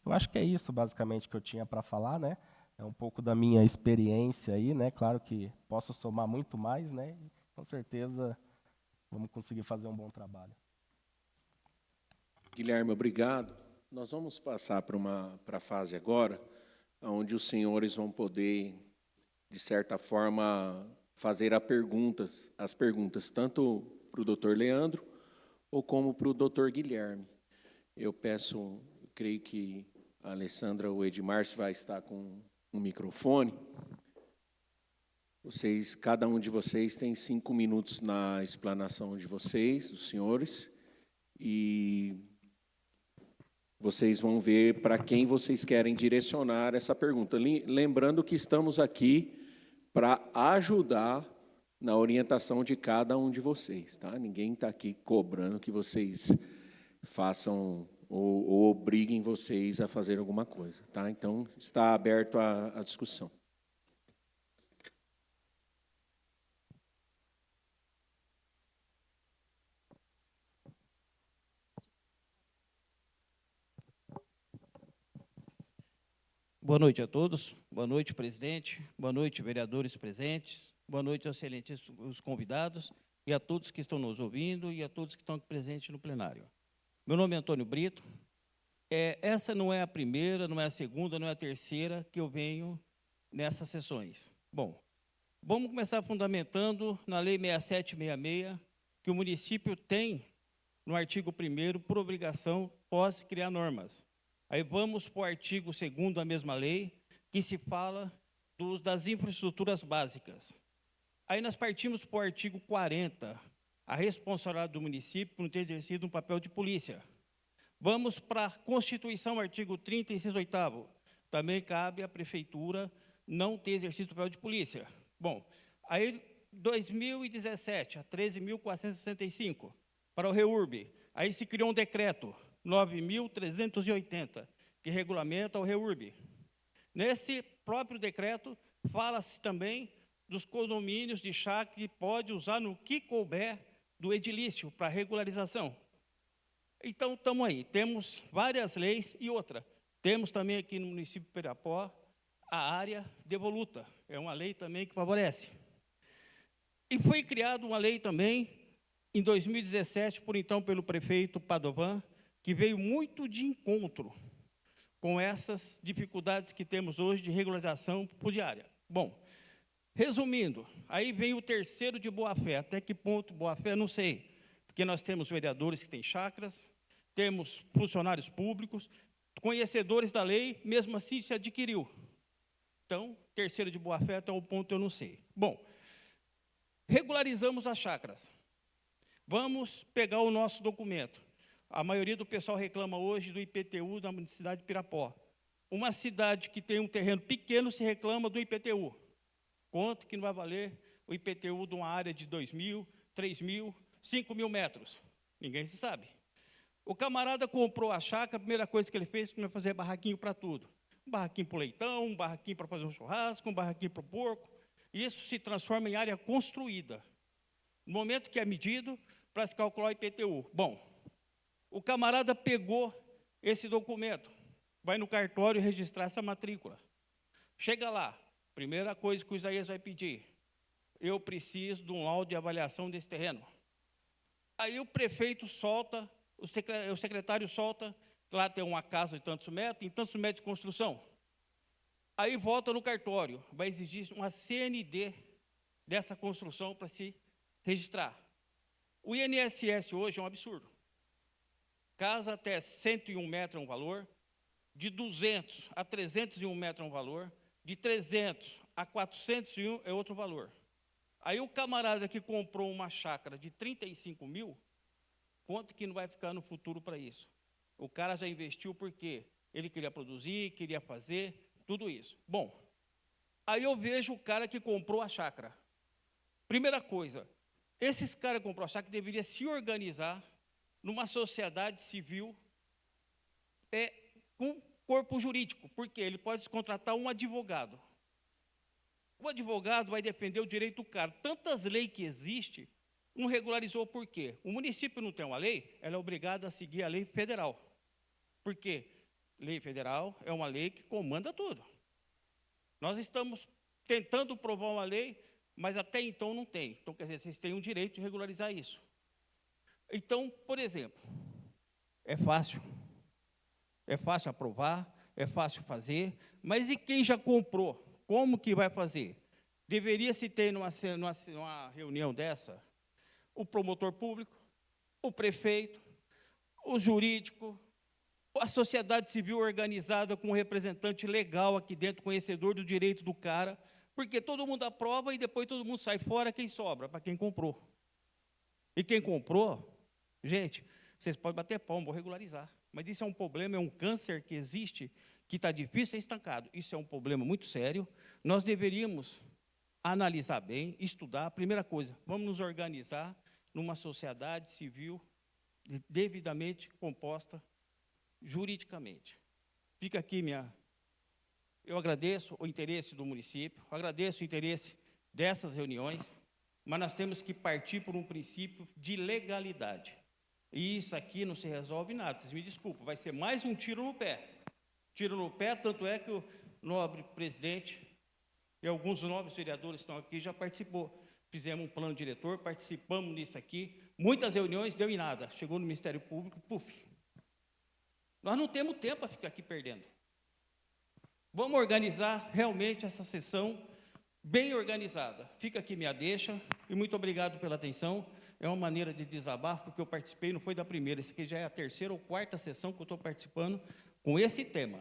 Eu acho que é isso, basicamente, que eu tinha para falar, né? É um pouco da minha experiência aí, né? Claro que posso somar muito mais, né? E, com certeza vamos conseguir fazer um bom trabalho. Guilherme, obrigado. Nós vamos passar para a fase agora, onde os senhores vão poder, de certa forma, fazer as perguntas, tanto para o doutor Leandro ou como para o doutor Guilherme. Eu creio que a Alessandra ou o Edmar vai estar com um microfone. Cada um de vocês tem 5 minutos na explanação de vocês, dos senhores, e vocês vão ver para quem vocês querem direcionar essa pergunta. Lembrando que estamos aqui para ajudar na orientação de cada um de vocês, tá? Ninguém está aqui cobrando que vocês façam ou obriguem vocês a fazer alguma coisa, tá? Então, está aberto a discussão. Boa noite a todos. Boa noite, presidente. Boa noite, vereadores presentes. Boa noite aos excelentes os convidados e a todos que estão nos ouvindo e a todos que estão presentes no plenário. Meu nome é Antônio Brito. Essa não é a primeira, não é a segunda, não é a terceira que eu venho nessas sessões. Bom, vamos começar fundamentando na Lei 6766, que o município tem, no artigo 1º, por obrigação, pode criar normas. Aí vamos para o artigo 2º da mesma lei, que se fala das infraestruturas básicas. Aí nós partimos para o artigo 40, a responsabilidade do município por não ter exercido um papel de polícia. Vamos para a Constituição, artigo 30, inciso 8º. Também cabe à prefeitura não ter exercido o papel de polícia. Bom, aí 2017, a 13.465, para o REURB. Aí se criou um decreto, 9.380, que regulamenta o REURB. Nesse próprio decreto, fala-se também dos condomínios de chácara que pode usar no que couber do edilício para regularização. Então, estamos aí, temos várias leis e outra. Temos também aqui no município de Pirapó a área devoluta, é uma lei também que favorece. E foi criada uma lei também, em 2017, pelo prefeito Padovan, que veio muito de encontro com essas dificuldades que temos hoje de regularização fundiária. Bom, resumindo, aí vem o terceiro de boa-fé. Até que ponto boa-fé, não sei. Porque nós temos vereadores que têm chácaras, temos funcionários públicos, conhecedores da lei, mesmo assim se adquiriu. Então, terceiro de boa-fé, até o ponto eu não sei. Bom, regularizamos as chácaras. Vamos pegar o nosso documento. A maioria do pessoal reclama hoje do IPTU da cidade de Pirapó. Uma cidade que tem um terreno pequeno se reclama do IPTU. Quanto que não vai valer o IPTU de uma área de 2.000, 3.000, 5.000 metros? Ninguém se sabe. O camarada comprou a chácara, a primeira coisa que ele fez foi fazer barraquinho para tudo. Um barraquinho para o leitão, um barraquinho para fazer um churrasco, um barraquinho para o porco. Isso se transforma em área construída. No momento que é medido, para se calcular o IPTU. Bom, o camarada pegou esse documento, vai no cartório registrar essa matrícula. Chega lá, primeira coisa que o Isaías vai pedir, eu preciso de um laudo de avaliação desse terreno. Aí o prefeito solta, o secretário solta, lá tem uma casa de tantos metros, em tantos metros de construção. Aí volta no cartório, vai exigir uma CND dessa construção para se registrar. O INSS hoje é um absurdo. Casa até 101 metros é um valor, de 200 a 301 metros é um valor, de 300 a 401 é outro valor. Aí o camarada que comprou uma chácara de 35 mil, quanto que não vai ficar no futuro para isso? O cara já investiu porque ele queria produzir, queria fazer, tudo isso. Bom, aí eu vejo o cara que comprou a chácara. Primeira coisa, esses caras que comprou a chácara deveriam se organizar numa sociedade civil com corpo jurídico, porque ele pode contratar um advogado. O advogado vai defender o direito do cara. Tantas leis que existem, não regularizou por quê? O município não tem uma lei, ela é obrigada a seguir a lei federal. Por quê? Lei federal é uma lei que comanda tudo. Nós estamos tentando provar uma lei, mas até então não tem. Então, quer dizer, vocês têm o direito de regularizar isso. Então, por exemplo, é fácil aprovar, é fácil fazer, mas e quem já comprou? Como que vai fazer? Deveria se ter numa reunião dessa o promotor público, o prefeito, o jurídico, a sociedade civil organizada com um representante legal aqui dentro, conhecedor do direito do cara, porque todo mundo aprova e depois todo mundo sai fora, quem sobra? Para quem comprou. E quem comprou, gente, vocês podem bater palma, vou regularizar. Mas isso é um problema, é um câncer que existe, que está difícil ser estancado. Isso é um problema muito sério. Nós deveríamos analisar bem, estudar. Primeira coisa, vamos nos organizar numa sociedade civil devidamente composta juridicamente. Fica aqui eu agradeço o interesse do município, agradeço o interesse dessas reuniões, mas nós temos que partir por um princípio de legalidade. E isso aqui não se resolve nada, vocês me desculpem, vai ser mais um tiro no pé. Tiro no pé, tanto é que nobre presidente e alguns nobres vereadores estão aqui, já participou. Fizemos um plano diretor, participamos nisso aqui, muitas reuniões, deu em nada. Chegou no Ministério Público, puf. Nós não temos tempo para ficar aqui perdendo. Vamos organizar realmente essa sessão bem organizada. Fica aqui minha deixa e muito obrigado pela atenção. É uma maneira de desabafo, porque eu participei, não foi da primeira, essa aqui já é a terceira ou quarta sessão que eu estou participando com esse tema.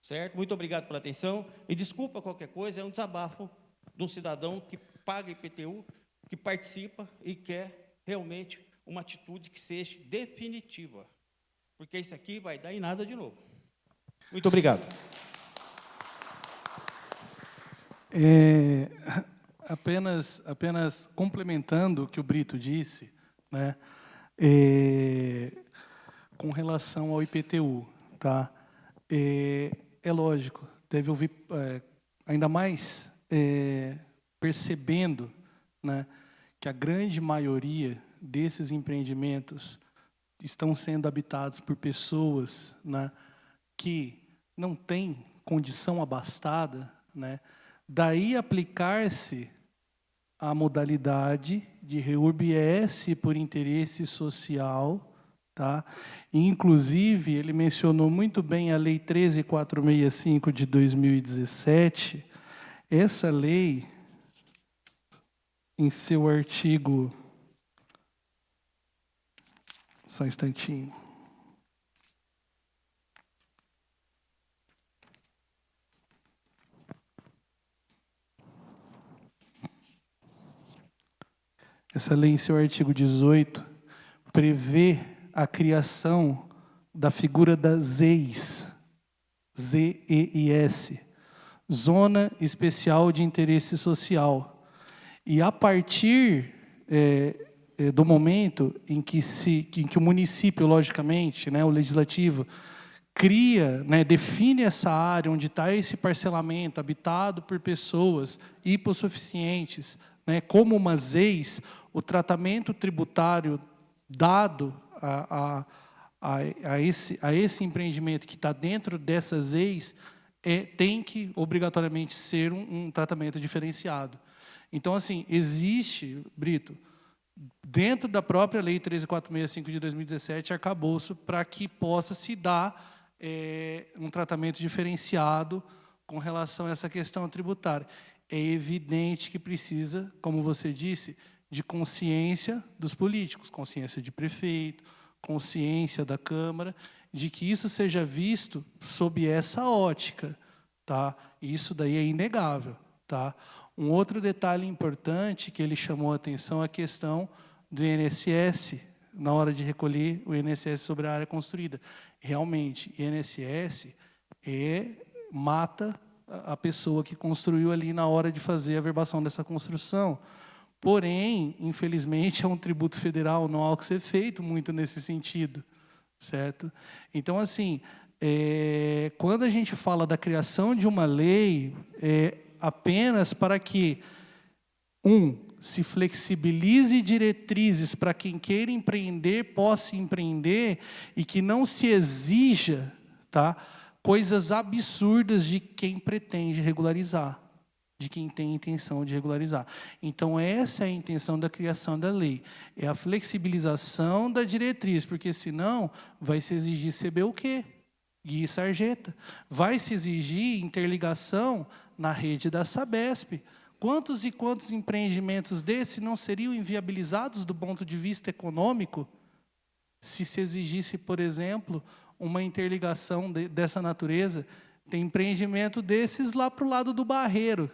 Certo? Muito obrigado pela atenção e desculpa qualquer coisa, é um desabafo de um cidadão que paga IPTU, que participa e quer realmente uma atitude que seja definitiva, porque isso aqui vai dar em nada de novo. Muito obrigado. Apenas complementando o que o Brito disse, né, com relação ao IPTU, tá? É lógico, deve ouvir, ainda mais percebendo, né, que a grande maioria desses empreendimentos estão sendo habitados por pessoas, né, que não têm condição abastada, né, daí aplicar-se a modalidade de REURB-S por interesse social, tá? Inclusive, ele mencionou muito bem a Lei 13.465 de 2017. Essa lei, em seu artigo... Só um instantinho. Essa lei, em seu artigo 18, prevê a criação da figura da ZEIS, Z-E-I-S, Zona Especial de Interesse Social. E a partir do momento em que o município, logicamente, né, o legislativo, cria, né, define essa área onde está esse parcelamento habitado por pessoas hipossuficientes, né, como uma ZEIS, o tratamento tributário dado a esse empreendimento que está dentro dessas ZEIS tem que, obrigatoriamente, ser um tratamento diferenciado. Então, assim, existe, Brito, dentro da própria Lei 13.465 de 2017, arcabouço para que possa se dar um tratamento diferenciado com relação a essa questão tributária. É evidente que precisa, como você disse, de consciência dos políticos, consciência de prefeito, consciência da Câmara, de que isso seja visto sob essa ótica, tá? Isso daí é inegável, tá? Um outro detalhe importante que ele chamou a atenção é a questão do INSS, na hora de recolher o INSS sobre a área construída. Realmente, INSS mata a pessoa que construiu ali na hora de fazer a averbação dessa construção. Porém, infelizmente, é um tributo federal, não há o que ser feito muito nesse sentido, certo? Então, assim, quando a gente fala da criação de uma lei, apenas para que, se flexibilize diretrizes para quem queira empreender, possa empreender, e que não se exija, tá, coisas absurdas de quem pretende regularizar, de quem tem intenção de regularizar. Então, essa é a intenção da criação da lei, é a flexibilização da diretriz, porque senão vai se exigir CBUQ, guia e sarjeta, vai se exigir interligação na rede da Sabesp. Quantos e quantos empreendimentos desses não seriam inviabilizados do ponto de vista econômico se exigisse, por exemplo, uma interligação dessa natureza? Tem empreendimento desses lá para o lado do Barreiro.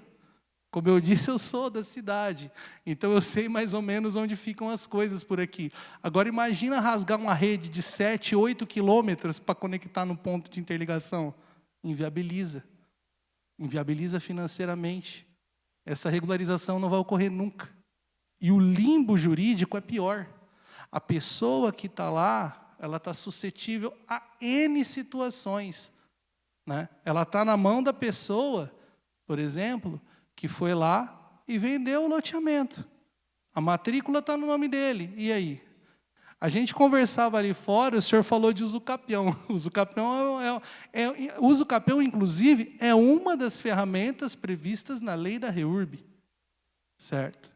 Como eu disse, eu sou da cidade, então eu sei mais ou menos onde ficam as coisas por aqui. Agora, imagina rasgar uma rede de 7, 8 quilômetros para conectar no ponto de interligação. Inviabiliza. Inviabiliza financeiramente. Essa regularização não vai ocorrer nunca. E o limbo jurídico é pior. A pessoa que está lá, ela está suscetível a N situações, né? Ela está na mão da pessoa, por exemplo, que foi lá e vendeu o loteamento. A matrícula está no nome dele. E aí? A gente conversava ali fora, o senhor falou de usucapião. Usucapião, inclusive, é uma das ferramentas previstas na lei da REURB. Certo?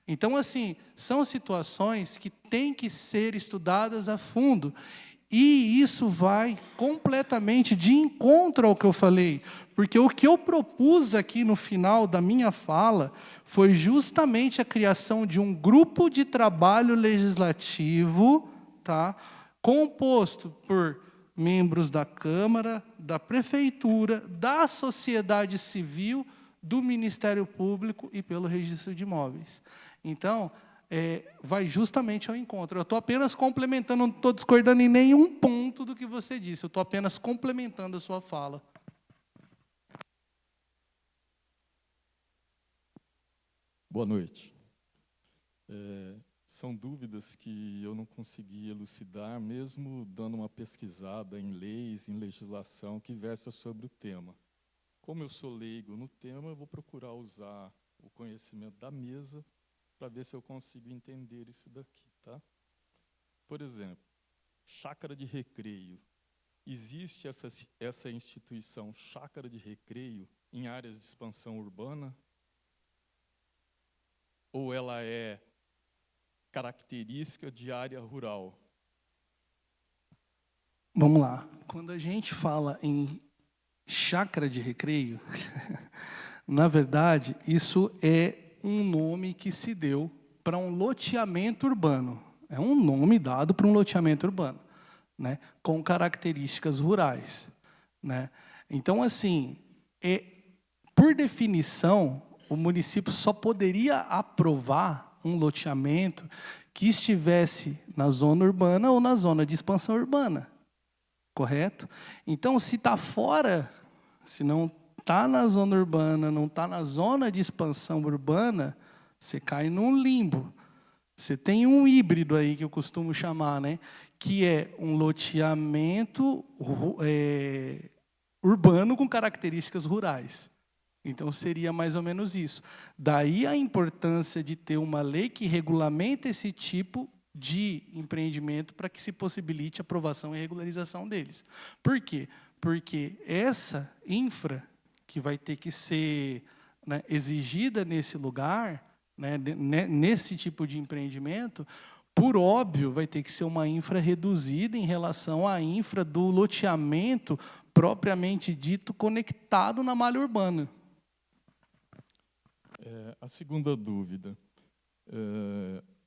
Então, assim, são situações que têm que ser estudadas a fundo. E isso vai completamente de encontro ao que eu falei. Porque o que eu propus aqui no final da minha fala foi justamente a criação de um grupo de trabalho legislativo, tá, composto por membros da Câmara, da Prefeitura, da sociedade civil, do Ministério Público e pelo Registro de Imóveis. Então, vai justamente ao encontro. Eu estou apenas complementando, não estou discordando em nenhum ponto do que você disse, eu estou apenas complementando a sua fala. Boa noite. São dúvidas que eu não consegui elucidar, mesmo dando uma pesquisada em leis, em legislação que versa sobre o tema. Como eu sou leigo no tema, eu vou procurar usar o conhecimento da mesa para ver se eu consigo entender isso daqui, tá? Por exemplo, chácara de recreio. Existe essa instituição chácara de recreio em áreas de expansão urbana? Ou ela é característica de área rural? Vamos lá. Quando a gente fala em chácara de recreio, na verdade, isso é um nome que se deu para um loteamento urbano. É um nome dado para um loteamento urbano, né, com características rurais, né? Então, assim, por definição, o município só poderia aprovar um loteamento que estivesse na zona urbana ou na zona de expansão urbana. Correto? Então, se está fora, se não está na zona urbana, não está na zona de expansão urbana, você cai num limbo. Você tem um híbrido aí, que eu costumo chamar, né, que é um loteamento urbano com características rurais. Então, seria mais ou menos isso. Daí a importância de ter uma lei que regulamenta esse tipo de empreendimento para que se possibilite a aprovação e regularização deles. Por quê? Porque essa infra que vai ter que ser, né, exigida nesse lugar, né, nesse tipo de empreendimento, por óbvio, vai ter que ser uma infra reduzida em relação à infra do loteamento propriamente dito conectado na malha urbana. A segunda dúvida.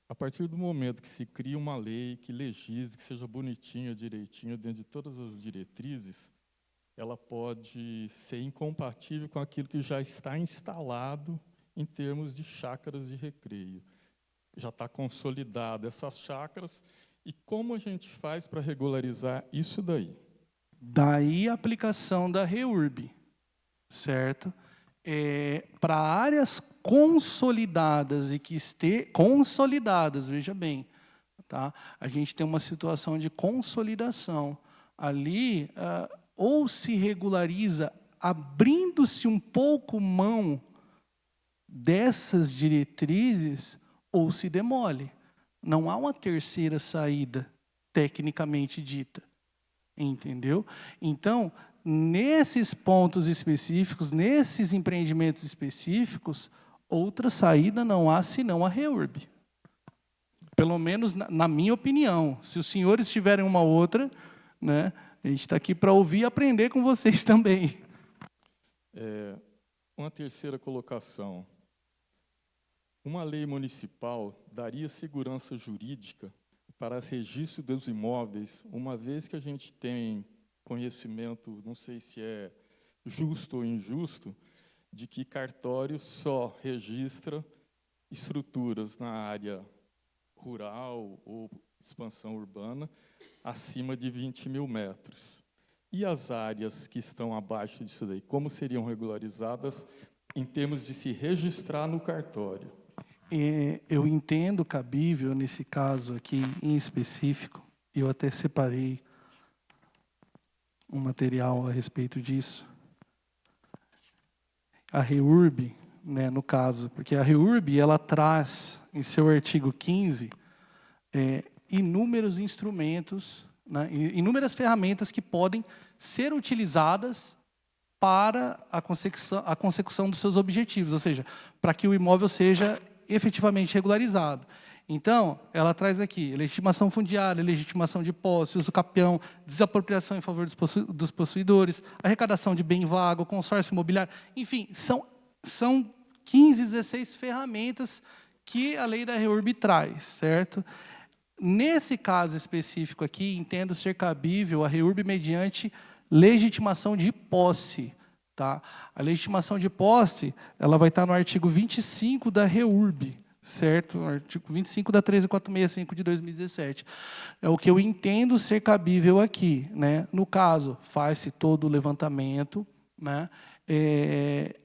A partir do momento que se cria uma lei que legisle, que seja bonitinha, direitinha, dentro de todas as diretrizes, ela pode ser incompatível com aquilo que já está instalado em termos de chácaras de recreio. Já está consolidado essas chácaras, e como a gente faz para regularizar isso daí? Daí a aplicação da REURB, certo? Para áreas consolidadas e que consolidadas, veja bem, tá? A gente tem uma situação de consolidação. Ali, ou se regulariza abrindo-se um pouco mão dessas diretrizes, ou se demole. Não há uma terceira saída, tecnicamente dita. Entendeu? Então, nesses pontos específicos, nesses empreendimentos específicos, outra saída não há senão a REURB. Pelo menos na minha opinião. Se os senhores tiverem uma outra, né, a gente está aqui para ouvir e aprender com vocês também. Uma terceira colocação. Uma lei municipal daria segurança jurídica para o registro dos imóveis, uma vez que a gente tem conhecimento, não sei se é justo ou injusto, de que cartório só registra estruturas na área rural ou expansão urbana acima de 20 mil metros. E as áreas que estão abaixo disso daí, como seriam regularizadas em termos de se registrar no cartório? Eu entendo cabível, nesse caso aqui em específico, eu até separei um material a respeito disso. A REURB, né, no caso, porque a REURB ela traz, em seu artigo 15, inúmeros instrumentos, né, inúmeras ferramentas que podem ser utilizadas para a consecução dos seus objetivos, ou seja, para que o imóvel seja efetivamente regularizado. Então, ela traz aqui legitimação fundiária, legitimação de posse, uso capião, desapropriação em favor dos possuidores, arrecadação de bem vago, consórcio imobiliário, enfim, são 15, 16 ferramentas que a lei da REURB traz, certo? Nesse caso específico aqui, entendo ser cabível a REURB mediante legitimação de posse. Tá? A legitimação de posse ela vai estar no artigo 25 da REURB, certo? No artigo 25 da 13465 de 2017. É o que eu entendo ser cabível aqui. Né? No caso, faz-se todo o levantamento, né?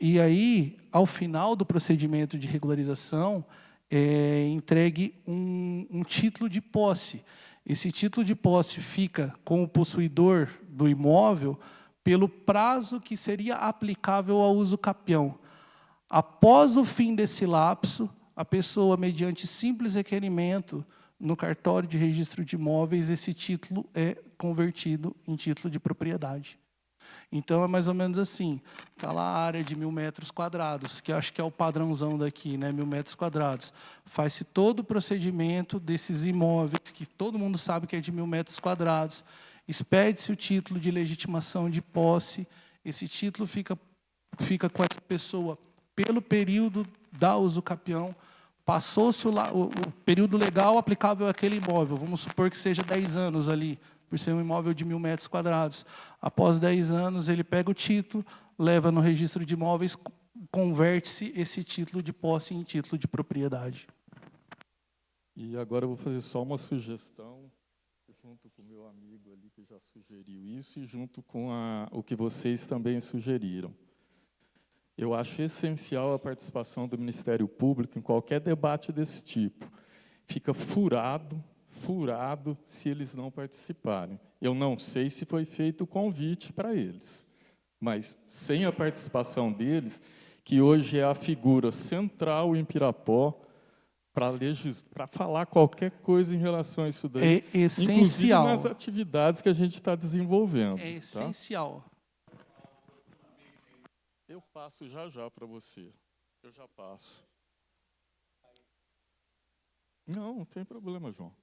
E aí, ao final do procedimento de regularização, entregue um título de posse. Esse título de posse fica com o possuidor do imóvel pelo prazo que seria aplicável ao uso capião. Após o fim desse lapso, a pessoa, mediante simples requerimento no cartório de registro de imóveis, esse título é convertido em título de propriedade. Então, é mais ou menos assim. Está lá a área de 1.000 metros quadrados, que acho que é o padrãozão daqui, né? 1.000 metros quadrados. Faz-se todo o procedimento desses imóveis, que todo mundo sabe que é de 1.000 metros quadrados. Expede-se o título de legitimação de posse. Esse título fica com essa pessoa pelo período da usucapião. Passou-se o período legal aplicável àquele imóvel. Vamos supor que seja 10 anos ali, por ser um imóvel de 1.000 metros quadrados. Após 10 anos, ele pega o título, leva no registro de imóveis, converte-se esse título de posse em título de propriedade. E agora eu vou fazer só uma sugestão, junto com o meu amigo ali que já sugeriu isso, e junto com o que vocês também sugeriram. Eu acho essencial a participação do Ministério Público em qualquer debate desse tipo. Fica furado se eles não participarem. Eu não sei se foi feito o convite para eles, mas sem a participação deles, que hoje é a figura central em Pirapó, para falar qualquer coisa em relação a isso daí, é essencial. inclusive nas atividades que a gente está desenvolvendo. É essencial. Tá? Eu passo já para você. Eu já passo. Não tem problema, João.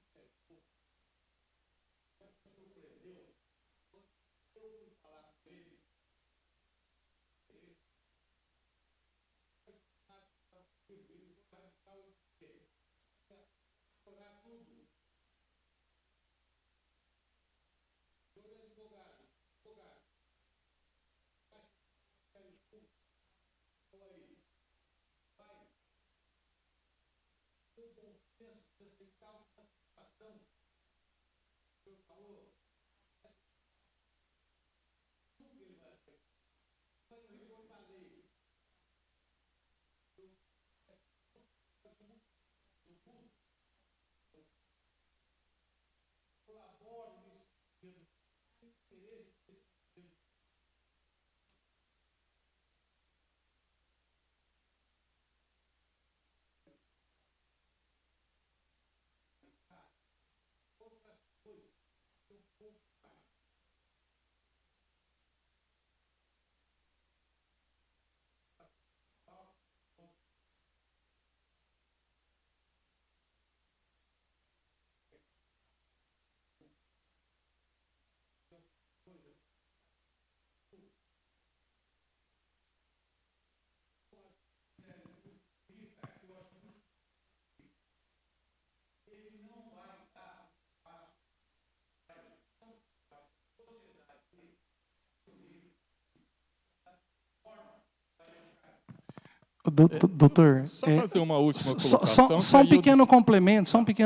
Doutor, só fazer uma última colocação. Só um pequeno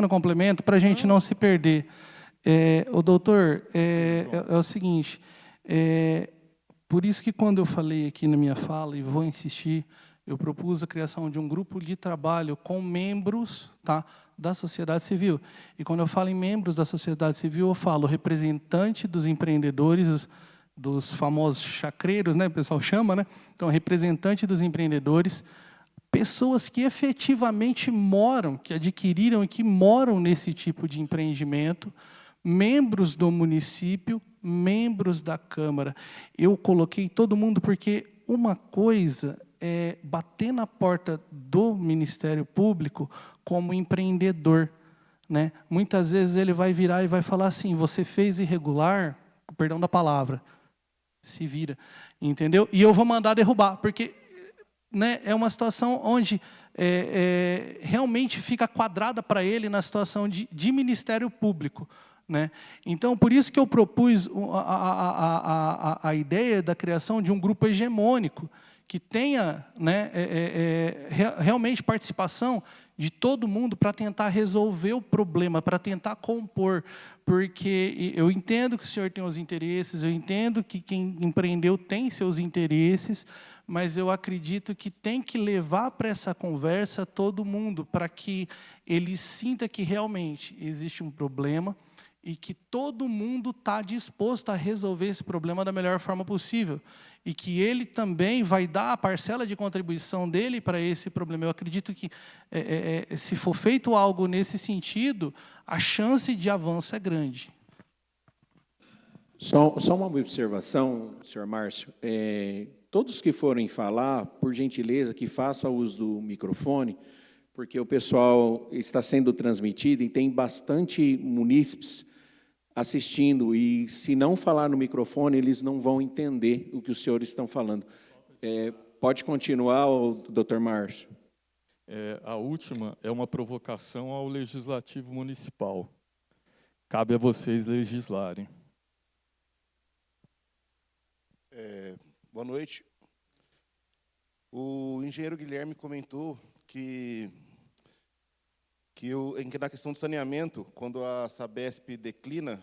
complemento para a gente não se perder. O doutor, é o seguinte, por isso que quando eu falei aqui na minha fala, e vou insistir, eu propus a criação de um grupo de trabalho com membros, tá, da sociedade civil. E quando eu falo em membros da sociedade civil, eu falo representante dos empreendedores, dos famosos chacreiros, né, o pessoal chama, né? Então, representante dos empreendedores, pessoas que efetivamente moram, que adquiriram e que moram nesse tipo de empreendimento, membros do município, membros da Câmara. Eu coloquei todo mundo porque uma coisa é bater na porta do Ministério Público como empreendedor, né? Muitas vezes ele vai virar e vai falar assim, você fez irregular, perdão da palavra, se vira, entendeu? E eu vou mandar derrubar, porque, né, é uma situação onde realmente fica quadrada para ele na situação de Ministério Público, né? Então, por isso que eu propus a ideia da criação de um grupo hegemônico, que tenha, né, realmente participação de todo mundo para tentar resolver o problema, para tentar compor, porque eu entendo que o senhor tem os interesses, eu entendo que quem empreendeu tem seus interesses, mas eu acredito que tem que levar para essa conversa todo mundo, para que ele sinta que realmente existe um problema, e que todo mundo está disposto a resolver esse problema da melhor forma possível. E que ele também vai dar a parcela de contribuição dele para esse problema. Eu acredito que, se for feito algo nesse sentido, a chance de avanço é grande. Só uma observação, senhor Márcio. Todos que forem falar, por gentileza, que façam uso do microfone, porque o pessoal está sendo transmitido e tem bastante munícipes assistindo, e se não falar no microfone, eles não vão entender o que os senhores estão falando. Pode continuar, doutor Márcio. A última é uma provocação ao Legislativo Municipal. Cabe a vocês legislarem. Boa noite. O engenheiro Guilherme comentou que na questão do saneamento, quando a Sabesp declina,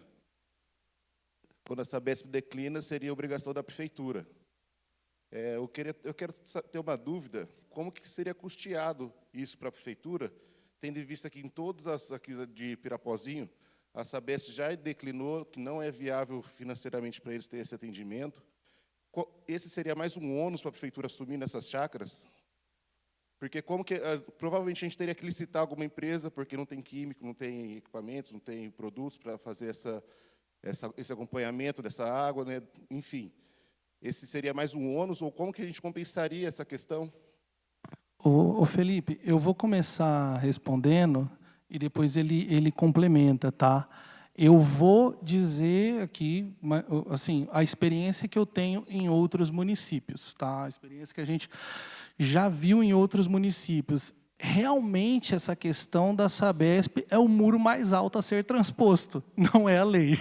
seria obrigação da prefeitura. Eu quero ter uma dúvida, como que seria custeado isso para a prefeitura, tendo em vista que em todas as aqui de Pirapozinho, a Sabesp já declinou que não é viável financeiramente para eles ter esse atendimento. Esse seria mais um ônus para a prefeitura assumir nessas chácaras? Porque provavelmente a gente teria que licitar alguma empresa, porque não tem químico, não tem equipamentos, não tem produtos para fazer esse acompanhamento dessa água, né? Enfim, esse seria mais um ônus, ou como que a gente compensaria essa questão? Ô Felipe, eu vou começar respondendo e depois ele complementa, tá? Eu vou dizer aqui, assim, a experiência que eu tenho em outros municípios, tá? A experiência que a gente já viu em outros municípios. Realmente, essa questão da Sabesp é o muro mais alto a ser transposto, não é a lei.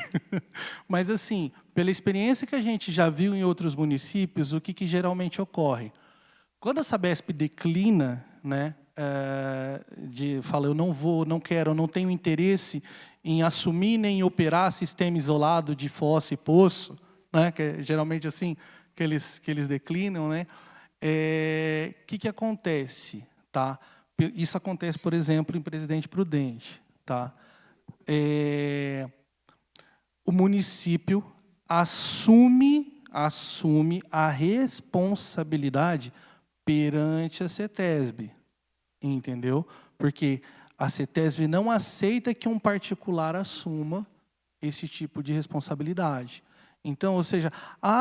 Mas, assim, pela experiência que a gente já viu em outros municípios, o que geralmente ocorre? Quando a Sabesp declina, né, fala, eu não vou, não quero, não tenho interesse em assumir nem operar sistema isolado de fossa e poço, né, que é geralmente assim que eles declinam, né? Que acontece, tá? Isso acontece, por exemplo, em Presidente Prudente, tá? O município assume a responsabilidade perante a CETESB, entendeu? Porque a CETESB não aceita que um particular assuma esse tipo de responsabilidade. Então, ou seja,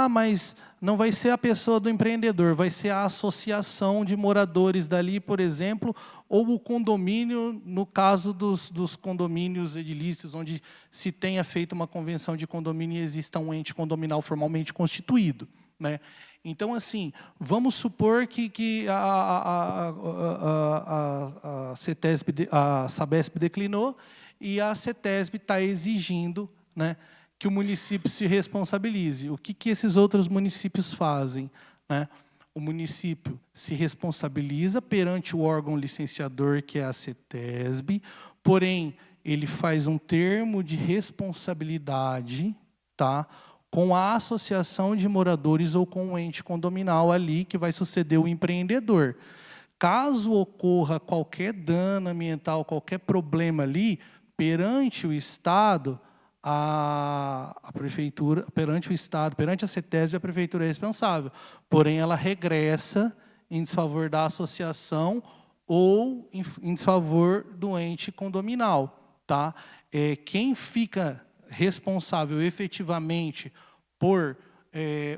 mas não vai ser a pessoa do empreendedor, vai ser a associação de moradores dali, por exemplo, ou o condomínio, no caso dos condomínios edilícios, onde se tenha feito uma convenção de condomínio e exista um ente condominal formalmente constituído, né? Então, assim, vamos supor que a Sabesp declinou e a CETESB está exigindo, né, que o município se responsabilize. O que esses outros municípios fazem, né? O município se responsabiliza perante o órgão licenciador, que é a CETESB, porém, ele faz um termo de responsabilidade, tá, com a associação de moradores ou com o ente condominal ali, que vai suceder o empreendedor. Caso ocorra qualquer dano ambiental, qualquer problema ali, perante o Estado, a prefeitura, perante o Estado, perante a CETESB, a prefeitura é responsável. Porém, ela regressa em desfavor da associação ou em desfavor do ente condominal. Tá? Quem fica responsável efetivamente por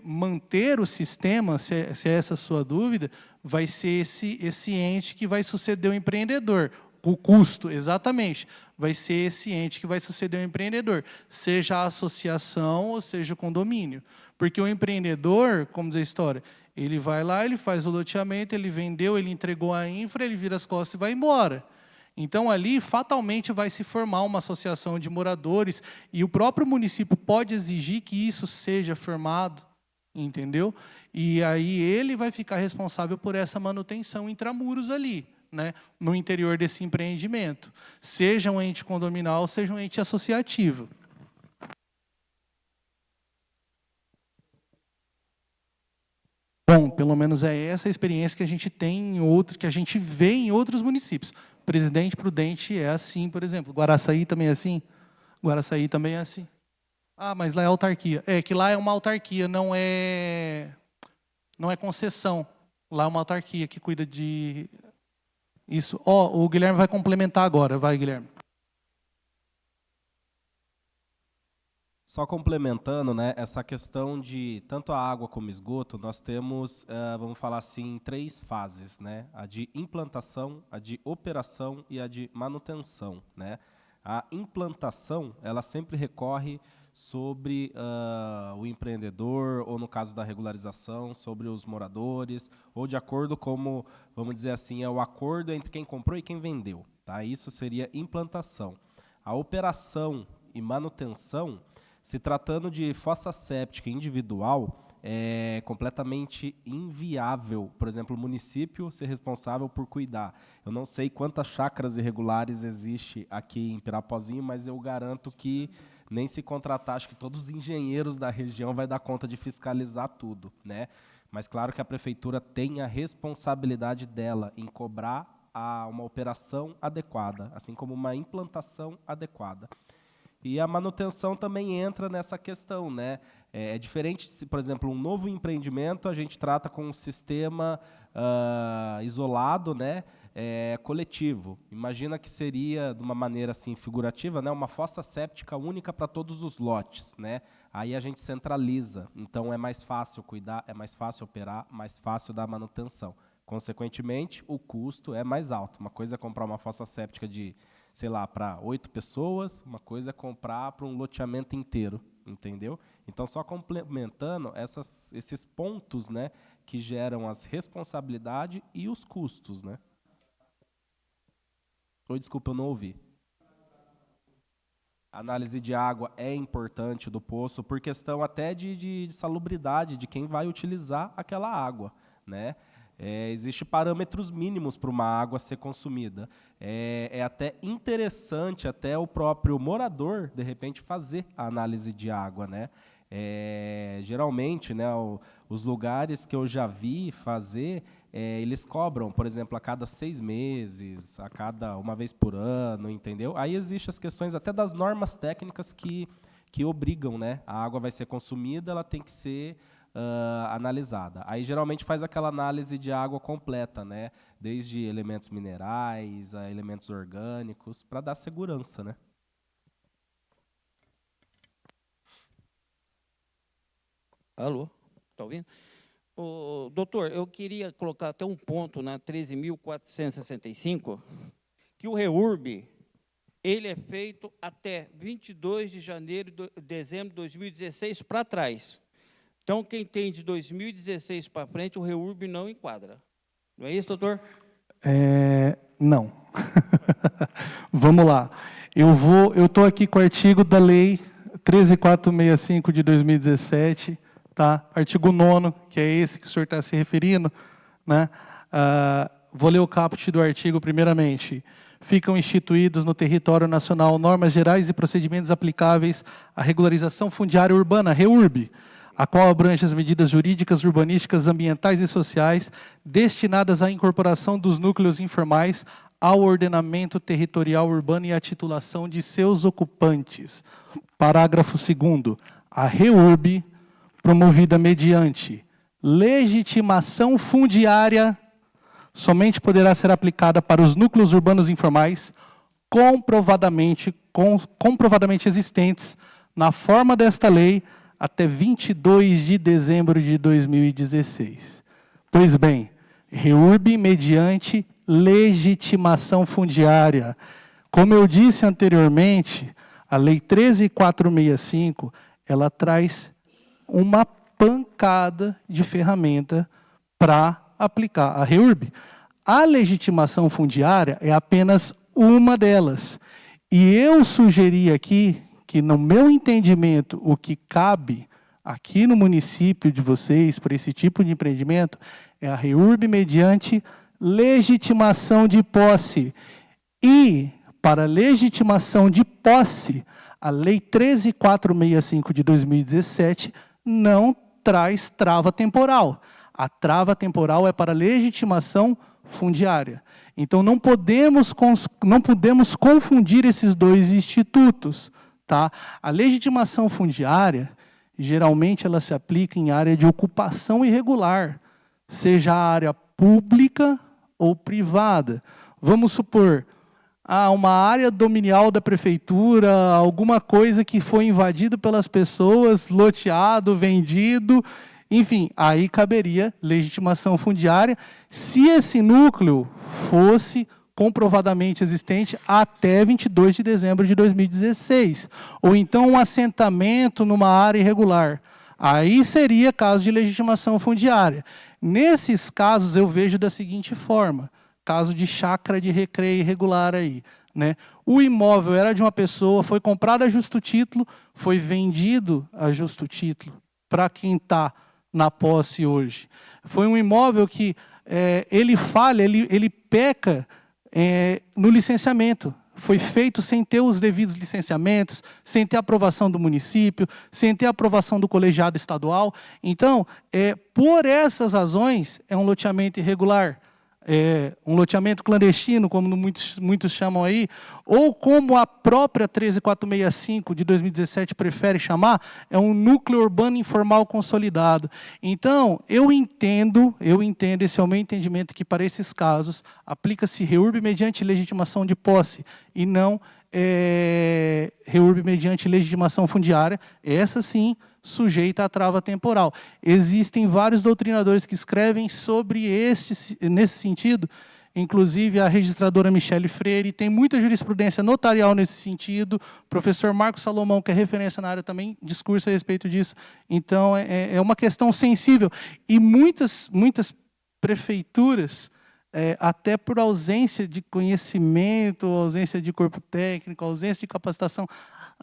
manter o sistema, se é essa a sua dúvida, vai ser esse ente que vai suceder o empreendedor. O custo, exatamente, vai ser esse ente que vai suceder o empreendedor, seja a associação ou seja o condomínio. Porque o empreendedor, como diz a história, ele vai lá, ele faz o loteamento, ele vendeu, ele entregou a infra, ele vira as costas e vai embora. Então, ali, fatalmente, vai se formar uma associação de moradores e o próprio município pode exigir que isso seja formado, entendeu? E aí ele vai ficar responsável por essa manutenção intramuros ali, né, no interior desse empreendimento, seja um ente condominal, seja um ente associativo. Bom, pelo menos é essa a experiência que a gente tem que a gente vê em outros municípios. Presidente Prudente é assim, por exemplo. Guaraçaí também é assim? Guaraçaí também é assim. Ah, mas lá é autarquia. É que lá é uma autarquia, não é concessão. Lá é uma autarquia que cuida de isso. O Guilherme vai complementar agora. Vai, Guilherme. Só complementando, né, essa questão de tanto a água como esgoto, nós temos, vamos falar assim, 3 fases, né? A de implantação, a de operação e a de manutenção, né? A implantação, ela sempre recorre sobre o empreendedor, ou no caso da regularização, sobre os moradores, ou de acordo como, vamos dizer assim, é o acordo entre quem comprou e quem vendeu, tá? Isso seria implantação. A operação e manutenção, se tratando de fossa séptica individual, é completamente inviável, por exemplo, o município ser responsável por cuidar. Eu não sei quantas chácaras irregulares existe aqui em Pirapozinho, mas eu garanto que nem se contratar, acho que todos os engenheiros da região vai dar conta de fiscalizar tudo, né? Mas claro que a prefeitura tem a responsabilidade dela em cobrar uma operação adequada, assim como uma implantação adequada. E a manutenção também entra nessa questão, né? É diferente se, por exemplo, um novo empreendimento a gente trata com um sistema isolado, né? Coletivo. Imagina que seria, de uma maneira assim figurativa, né? Uma fossa séptica única para todos os lotes, né? Aí a gente centraliza. Então é mais fácil cuidar, é mais fácil operar, mais fácil dar manutenção. Consequentemente, o custo é mais alto. Uma coisa é comprar uma fossa séptica de, sei lá, para 8 pessoas, uma coisa é comprar para um loteamento inteiro, entendeu? Então, só complementando esses pontos, né, que geram as responsabilidades e os custos, né? Desculpa, eu não ouvi. A análise de água é importante do poço, por questão até de salubridade de quem vai utilizar aquela água, né? Existem parâmetros mínimos para uma água ser consumida. É até interessante, até o próprio morador, de repente, fazer a análise de água, né? Geralmente, né, os lugares que eu já vi fazer, eles cobram, por exemplo, a cada 6 meses, uma vez por ano, entendeu? Aí existem as questões até das normas técnicas que obrigam, né? A água vai ser consumida, ela tem que ser analisada. Aí geralmente faz aquela análise de água completa, né? Desde elementos minerais a elementos orgânicos, para dar segurança, né? Alô? Está ouvindo? Doutor, eu queria colocar até um ponto na 13.465, que o REURB, ele é feito até 22 de janeiro de dezembro de 2016 para trás. Então, quem tem de 2016 para frente, o REURB não enquadra. Não é isso, doutor? Não. Vamos lá. Eu estou aqui com o artigo da lei 13.465 de 2017, tá? Artigo 9º, que é esse que o senhor está se referindo, né? Vou ler o caput do artigo primeiramente. Ficam instituídos no território nacional normas gerais e procedimentos aplicáveis à regularização fundiária urbana, REURB, a qual abrange as medidas jurídicas, urbanísticas, ambientais e sociais destinadas à incorporação dos núcleos informais ao ordenamento territorial urbano e à titulação de seus ocupantes. Parágrafo 2º. A REURB, promovida mediante legitimação fundiária, somente poderá ser aplicada para os núcleos urbanos informais comprovadamente existentes na forma desta lei até 22 de dezembro de 2016. Pois bem, REURB mediante legitimação fundiária. Como eu disse anteriormente, a Lei 13.465, ela traz uma pancada de ferramenta para aplicar a REURB. A legitimação fundiária é apenas uma delas. E eu sugeri aqui que, no meu entendimento, o que cabe aqui no município de vocês, para esse tipo de empreendimento, é a REURB mediante legitimação de posse. E, para legitimação de posse, a Lei 13.465 de 2017 não traz trava temporal. A trava temporal é para legitimação fundiária. Então, não podemos confundir esses dois institutos. Tá? A legitimação fundiária, geralmente, ela se aplica em área de ocupação irregular, seja a área pública ou privada. Vamos supor, uma área dominial da prefeitura, alguma coisa que foi invadido pelas pessoas, loteado, vendido, enfim, aí caberia legitimação fundiária, se esse núcleo fosse comprovadamente existente até 22 de dezembro de 2016. Ou então um assentamento numa área irregular. Aí seria caso de legitimação fundiária. Nesses casos eu vejo da seguinte forma, caso de chácara de recreio irregular aí, né? O imóvel era de uma pessoa, foi comprado a justo título, foi vendido a justo título para quem está na posse hoje. Foi um imóvel que ele falha, ele peca no licenciamento. Foi feito sem ter os devidos licenciamentos, sem ter a aprovação do município, sem ter a aprovação do colegiado estadual. Então, por essas razões, é um loteamento irregular. Um loteamento clandestino, como muitos chamam aí, ou como a própria 13.465 de 2017 prefere chamar, é um núcleo urbano informal consolidado. Então, eu entendo, esse é o meu entendimento, que para esses casos, aplica-se REURB mediante legitimação de posse, e não REURB mediante legitimação fundiária, essa sim, sujeita à trava temporal. Existem vários doutrinadores que escrevem sobre nesse sentido, inclusive a registradora Michele Freire, tem muita jurisprudência notarial nesse sentido, o professor Marcos Salomão, que é referência na área, também discursa a respeito disso. Então, é uma questão sensível. E muitas prefeituras, até por ausência de conhecimento, ausência de corpo técnico, ausência de capacitação,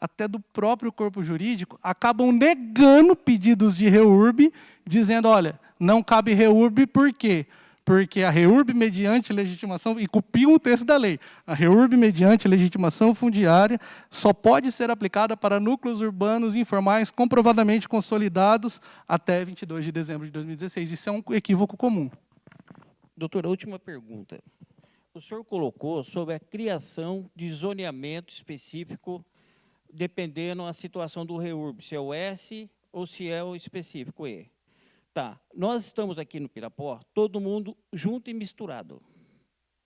até do próprio corpo jurídico, acabam negando pedidos de REURB, dizendo, olha, não cabe REURB, por quê? Porque a REURB mediante legitimação, e copiam o texto da lei, a REURB mediante legitimação fundiária só pode ser aplicada para núcleos urbanos informais comprovadamente consolidados até 22 de dezembro de 2016. Isso é um equívoco comum. Doutora, última pergunta. O senhor colocou sobre a criação de zoneamento específico dependendo da situação do REURB, se é o S ou se é o específico E. Tá, nós estamos aqui no Pirapó, todo mundo junto e misturado.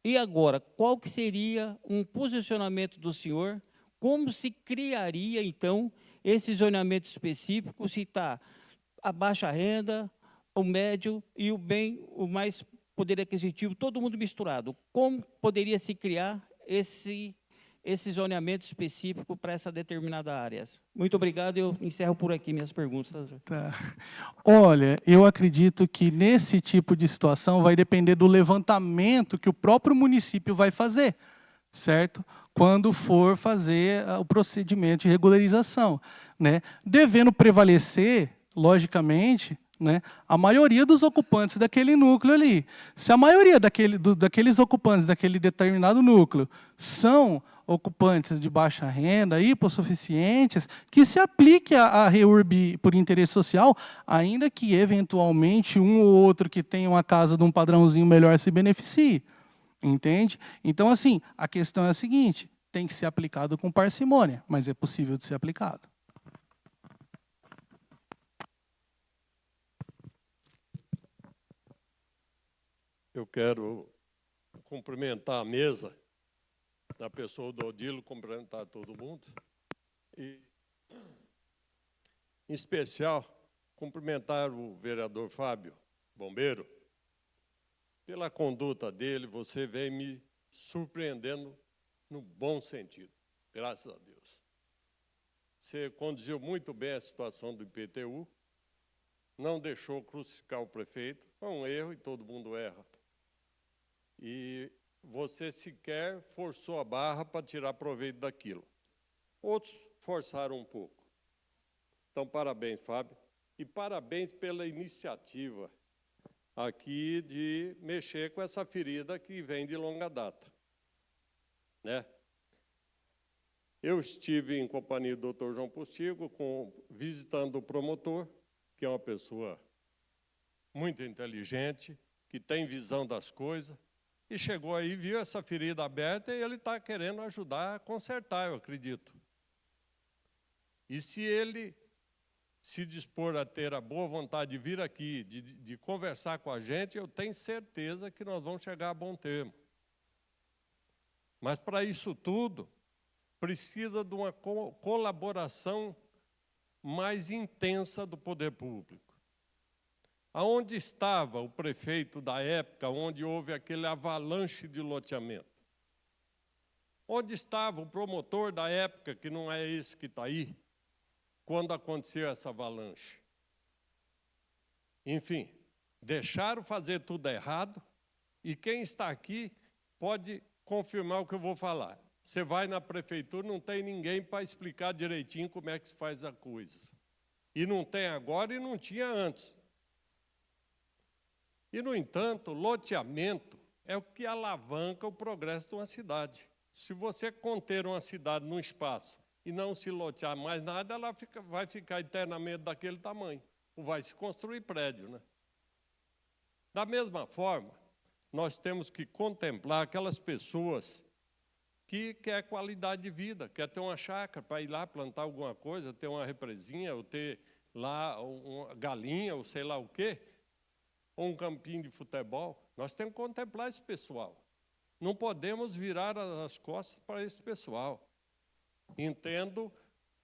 E agora, qual que seria um posicionamento do senhor? Como se criaria, então, esse zoneamento específico, se está a baixa renda, o médio e o bem, o mais poder aquisitivo, todo mundo misturado? Como poderia se criar esse zoneamento específico para essa determinada área? Muito obrigado, eu encerro por aqui minhas perguntas. Tá. Olha, eu acredito que nesse tipo de situação vai depender do levantamento que o próprio município vai fazer, certo? Quando for fazer o procedimento de regularização, né? Devendo prevalecer, logicamente, né, a maioria dos ocupantes daquele núcleo ali. Se a maioria daqueles ocupantes daquele determinado núcleo são ocupantes de baixa renda, hipossuficientes, que se aplique a REURB por interesse social, ainda que, eventualmente, um ou outro que tenha uma casa de um padrãozinho melhor se beneficie. Entende? Então, assim, a questão é a seguinte, tem que ser aplicado com parcimônia, mas é possível de ser aplicado. Eu quero cumprimentar a mesa, na pessoa do Odilo, cumprimentar todo mundo. E, em especial, cumprimentar o vereador Fábio, bombeiro. Pela conduta dele, você vem me surpreendendo no bom sentido, graças a Deus. Você conduziu muito bem a situação do IPTU, não deixou crucificar o prefeito, foi um erro e todo mundo erra. E você sequer forçou a barra para tirar proveito daquilo. Outros forçaram um pouco. Então, parabéns, Fábio, e parabéns pela iniciativa aqui de mexer com essa ferida que vem de longa data, né? Eu estive em companhia do Dr. João Postigo, visitando o promotor, que é uma pessoa muito inteligente, que tem visão das coisas, e chegou aí, viu essa ferida aberta e ele está querendo ajudar a consertar, eu acredito. E se ele se dispor a ter a boa vontade de vir aqui, de conversar com a gente, eu tenho certeza que nós vamos chegar a bom termo. Mas, para isso tudo, precisa de uma colaboração mais intensa do poder público. Aonde estava o prefeito da época, onde houve aquele avalanche de loteamento? Onde estava o promotor da época, que não é esse que está aí, quando aconteceu essa avalanche? Enfim, deixaram fazer tudo errado, e quem está aqui pode confirmar o que eu vou falar. Você vai na prefeitura, não tem ninguém para explicar direitinho como é que se faz a coisa. E não tem agora e não tinha antes. E, no entanto, loteamento é o que alavanca o progresso de uma cidade. Se você conter uma cidade num espaço e não se lotear mais nada, ela vai ficar eternamente daquele tamanho. Ou vai se construir prédio, né? Da mesma forma, nós temos que contemplar aquelas pessoas que quer qualidade de vida, quer ter uma chácara para ir lá plantar alguma coisa, ter uma represinha, ou ter lá uma galinha, ou sei lá o quê, ou um campinho de futebol. Nós temos que contemplar esse pessoal. Não podemos virar as costas para esse pessoal. Entendo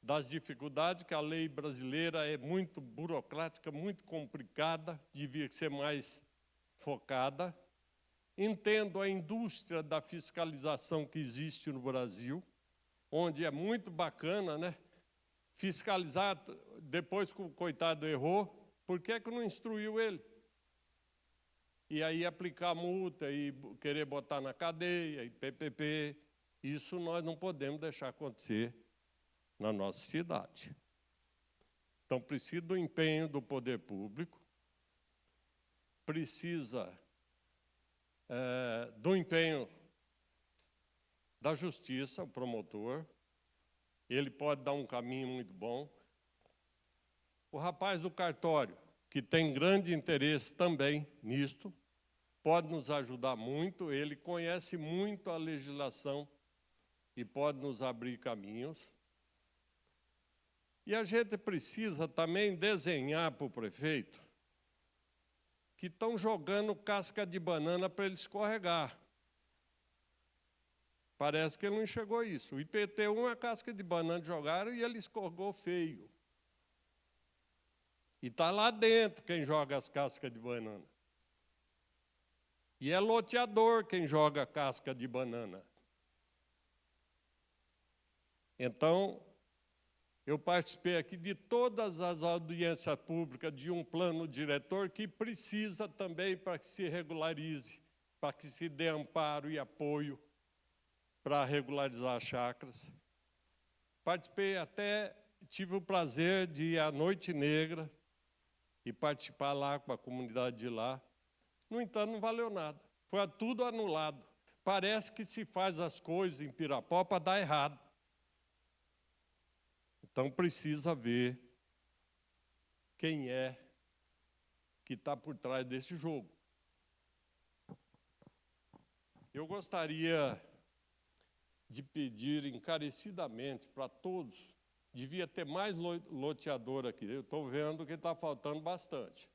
das dificuldades, que a lei brasileira é muito burocrática, muito complicada, devia ser mais focada. Entendo a indústria da fiscalização que existe no Brasil, onde é muito bacana, né? Fiscalizar, depois que o coitado errou, por que é que não instruiu ele? E aí aplicar multa, e querer botar na cadeia, e PPP. Isso nós não podemos deixar acontecer na nossa cidade. Então, precisa do empenho do poder público, precisa do empenho da justiça, o promotor. Ele pode dar um caminho muito bom. O rapaz do cartório, que tem grande interesse também nisto, pode nos ajudar muito, ele conhece muito a legislação e pode nos abrir caminhos. E a gente precisa também desenhar para o prefeito que estão jogando casca de banana para ele escorregar. Parece que ele não enxergou isso. O IPTU é uma casca de banana, jogaram e ele escorregou feio. E está lá dentro quem joga as cascas de banana. E é loteador quem joga casca de banana. Então, eu participei aqui de todas as audiências públicas de um plano diretor que precisa também para que se regularize, para que se dê amparo e apoio para regularizar as chácaras. Participei até, tive o prazer de ir à Noite Negra e participar lá com a comunidade de lá. No entanto, não valeu nada. Foi tudo anulado. Parece que se faz as coisas em Pirapó para dar errado. Então, precisa ver quem é que está por trás desse jogo. Eu gostaria de pedir encarecidamente para todos, devia ter mais loteador aqui, eu estou vendo que está faltando bastante,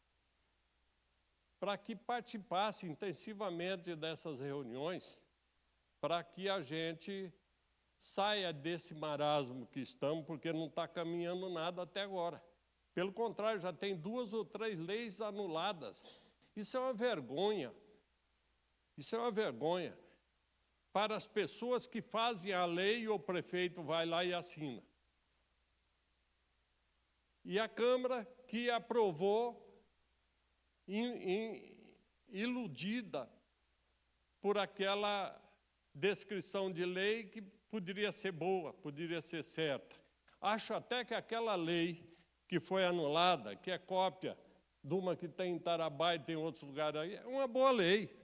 para que participasse intensivamente dessas reuniões, para que a gente saia desse marasmo que estamos, porque não está caminhando nada até agora. Pelo contrário, já tem 2 ou 3 leis anuladas. Isso é uma vergonha. Isso é uma vergonha para as pessoas que fazem a lei e o prefeito vai lá e assina. E a Câmara que aprovou, iludida por aquela descrição de lei que poderia ser boa, poderia ser certa. Acho até que aquela lei que foi anulada, que é cópia de uma que tem em Tarabá e tem em outros lugares aí, é uma boa lei.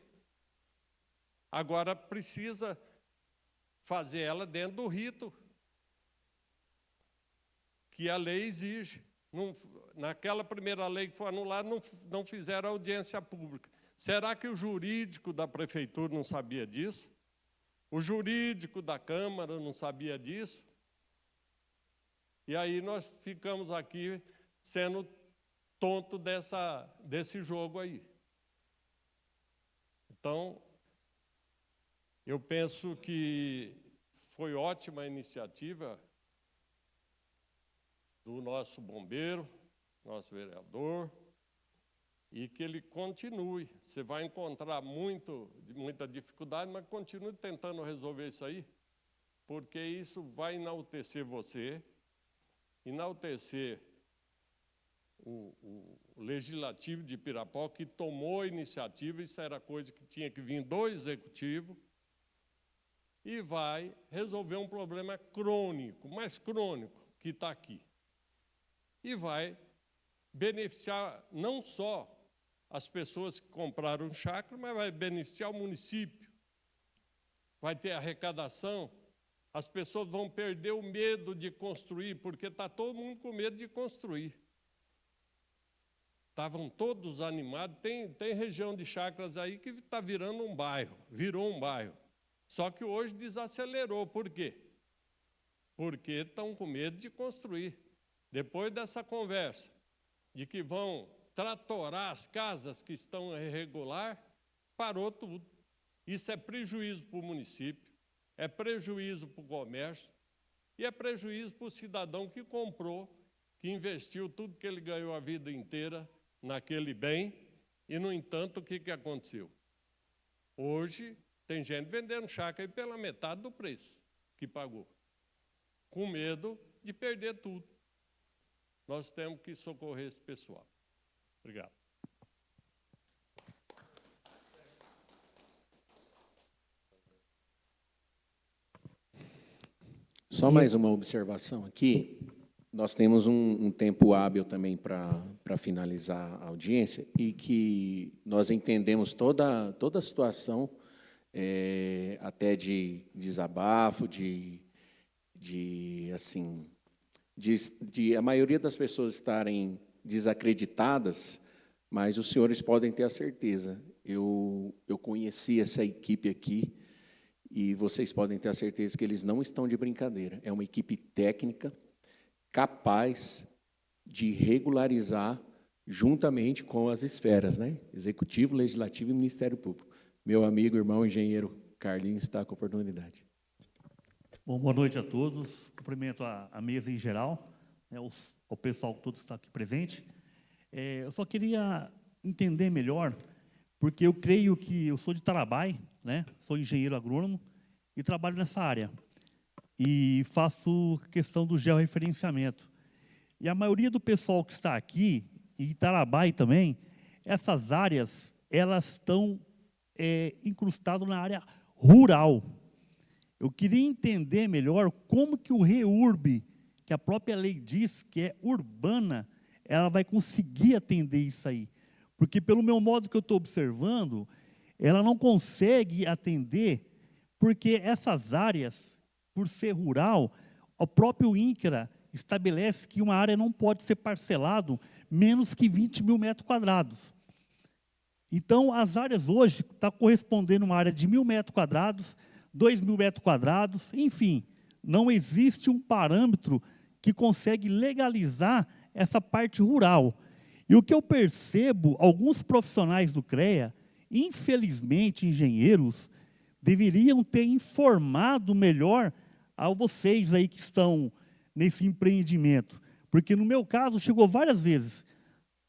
Agora precisa fazer ela dentro do rito que a lei exige. Naquela primeira lei que foi anulada, não fizeram audiência pública. Será que o jurídico da prefeitura não sabia disso? O jurídico da Câmara não sabia disso? E aí nós ficamos aqui sendo tonto desse jogo aí. Então, eu penso que foi ótima a iniciativa do nosso bombeiro, nosso vereador, e que ele continue. Você vai encontrar muita dificuldade, mas continue tentando resolver isso aí, porque isso vai enaltecer você, enaltecer o Legislativo de Pirapó, que tomou a iniciativa, isso era coisa que tinha que vir do Executivo, e vai resolver um problema crônico, mais crônico, que está aqui. E vai beneficiar não só as pessoas que compraram chácara, mas vai beneficiar o município. Vai ter arrecadação, as pessoas vão perder o medo de construir, porque está todo mundo com medo de construir. Estavam todos animados, tem região de chácaras aí que está virando um bairro, virou um bairro. Só que hoje desacelerou. Por quê? Porque estão com medo de construir. Depois dessa conversa de que vão tratorar as casas que estão irregular, parou tudo. Isso é prejuízo para o município, é prejuízo para o comércio e é prejuízo para o cidadão que comprou, que investiu tudo que ele ganhou a vida inteira naquele bem e, no entanto, o que aconteceu? Hoje, tem gente vendendo chácara pela metade do preço que pagou, com medo de perder tudo. Nós temos que socorrer esse pessoal. Obrigado. Só mais uma observação aqui. Nós temos um tempo hábil também para finalizar a audiência e que nós entendemos toda a situação, até de desabafo, de a maioria das pessoas estarem desacreditadas, mas os senhores podem ter a certeza. Eu conheci essa equipe aqui e vocês podem ter a certeza que eles não estão de brincadeira. É uma equipe técnica capaz de regularizar juntamente com as esferas, né? Executivo, Legislativo e Ministério Público. Meu amigo, irmão, engenheiro Carlinhos está com a oportunidade. Bom, boa noite a todos. Cumprimento a mesa em geral, né, o pessoal que todos está aqui presente. Eu só queria entender melhor, porque eu creio que eu sou de Tarabai, né? Sou engenheiro agrônomo e trabalho nessa área. E faço questão do georreferenciamento. E a maioria do pessoal que está aqui, e Tarabai também, essas áreas, elas estão incrustadas na área rural. Eu queria entender melhor como que o REURB, que a própria lei diz que é urbana, ela vai conseguir atender isso aí. Porque, pelo meu modo que eu estou observando, ela não consegue atender, porque essas áreas, por ser rural, o próprio INCRA estabelece que uma área não pode ser parcelado menos que 20 mil metros quadrados. Então, as áreas hoje estão correspondendo a uma área de 1.000 metros quadrados, 2.000 metros quadrados, enfim, não existe um parâmetro que consegue legalizar essa parte rural. E o que eu percebo, alguns profissionais do CREA, infelizmente engenheiros, deveriam ter informado melhor a vocês aí que estão nesse empreendimento. Porque no meu caso chegou várias vezes.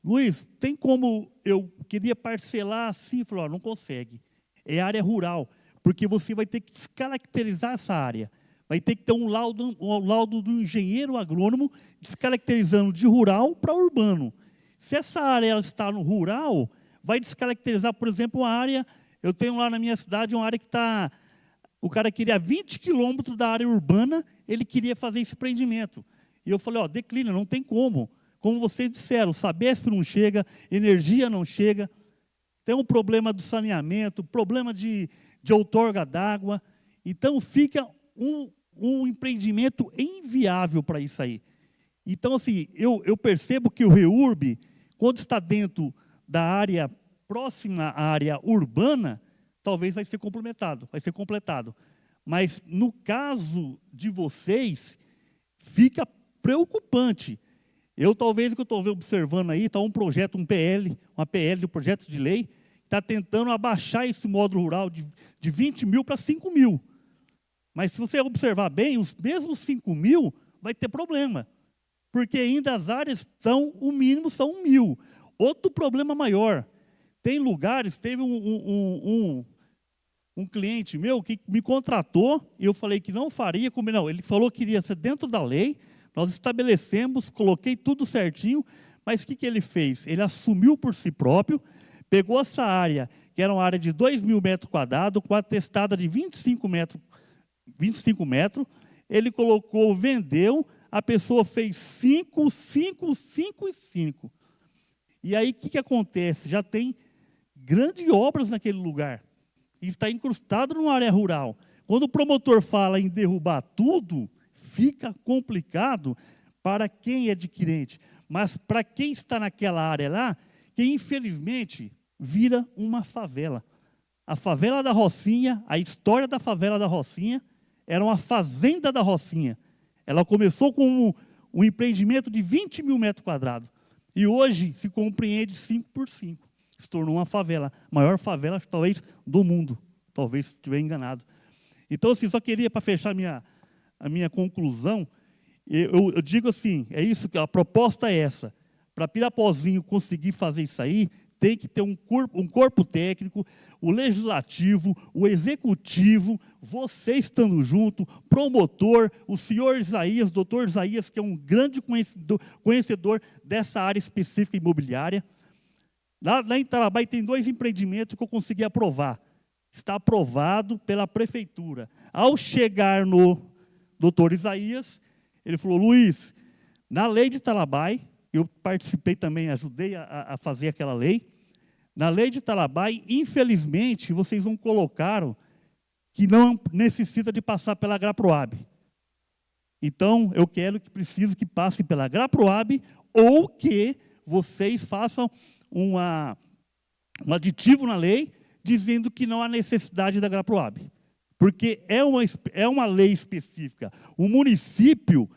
Luiz, tem como eu queria parcelar assim? Falou, não consegue. É área rural, porque você vai ter que descaracterizar essa área. Vai ter que ter um laudo do engenheiro agrônomo descaracterizando de rural para urbano. Se essa área ela está no rural, vai descaracterizar, por exemplo, uma área... Eu tenho lá na minha cidade uma área que está... O cara queria 20 quilômetros da área urbana, ele queria fazer esse empreendimento. E eu falei, declina, não tem como. Como vocês disseram, Sabesp não chega, energia não chega, tem um problema do saneamento, problema de outorga d'água. Então, fica um empreendimento inviável para isso aí. Então, assim, eu percebo que o REURB, quando está dentro da área próxima à área urbana, talvez vai ser completado. Mas, no caso de vocês, fica preocupante. Talvez o que eu estou observando aí, está um projeto, uma PL de projeto de lei, está tentando abaixar esse módulo rural de 20 mil para 5 mil. Mas, se você observar bem, os mesmos 5 mil vai ter problema. Porque ainda as áreas o mínimo são 1.000. Outro problema maior, tem lugares, teve um cliente meu que me contratou, e eu falei que não faria, ele falou que iria ser dentro da lei, nós estabelecemos, coloquei tudo certinho, mas o que ele fez? Ele assumiu por si próprio, pegou essa área, que era uma área de 2.000 metros quadrados, com a testada de 25 metros, ele colocou, vendeu, a pessoa fez 5, 5, 5 e 5. E aí, o que acontece? Já tem grandes obras naquele lugar. E está incrustado numa área rural. Quando o promotor fala em derrubar tudo, fica complicado para quem é adquirente. Mas para quem está naquela área lá, que infelizmente vira uma favela. A favela da Rocinha, a história da favela da Rocinha, era uma fazenda da Rocinha. Ela começou com um empreendimento de 20 mil metros quadrados. E hoje se compreende 5 por 5. Se tornou uma favela, a maior favela, talvez, do mundo. Talvez estiver enganado. Então, assim, só queria, para fechar a minha conclusão, eu digo assim, é isso, a proposta é essa. Para Pirapozinho conseguir fazer isso aí, tem que ter um corpo técnico, o legislativo, o executivo, você estando junto, promotor, o senhor Isaías, doutor Isaías, que é um grande conhecedor dessa área específica imobiliária. Lá em Tarabai tem 2 empreendimentos que eu consegui aprovar. Está aprovado pela prefeitura. Ao chegar no doutor Isaías, ele falou, Luiz, na lei de Tarabai, eu participei também, ajudei a fazer aquela lei, na lei de Tarabai, infelizmente, vocês não colocaram que não necessita de passar pela Agraproab. Então, eu preciso que passe pela Agraproab ou que vocês façam um aditivo na lei dizendo que não há necessidade da Agraproab. Porque é uma lei específica. O município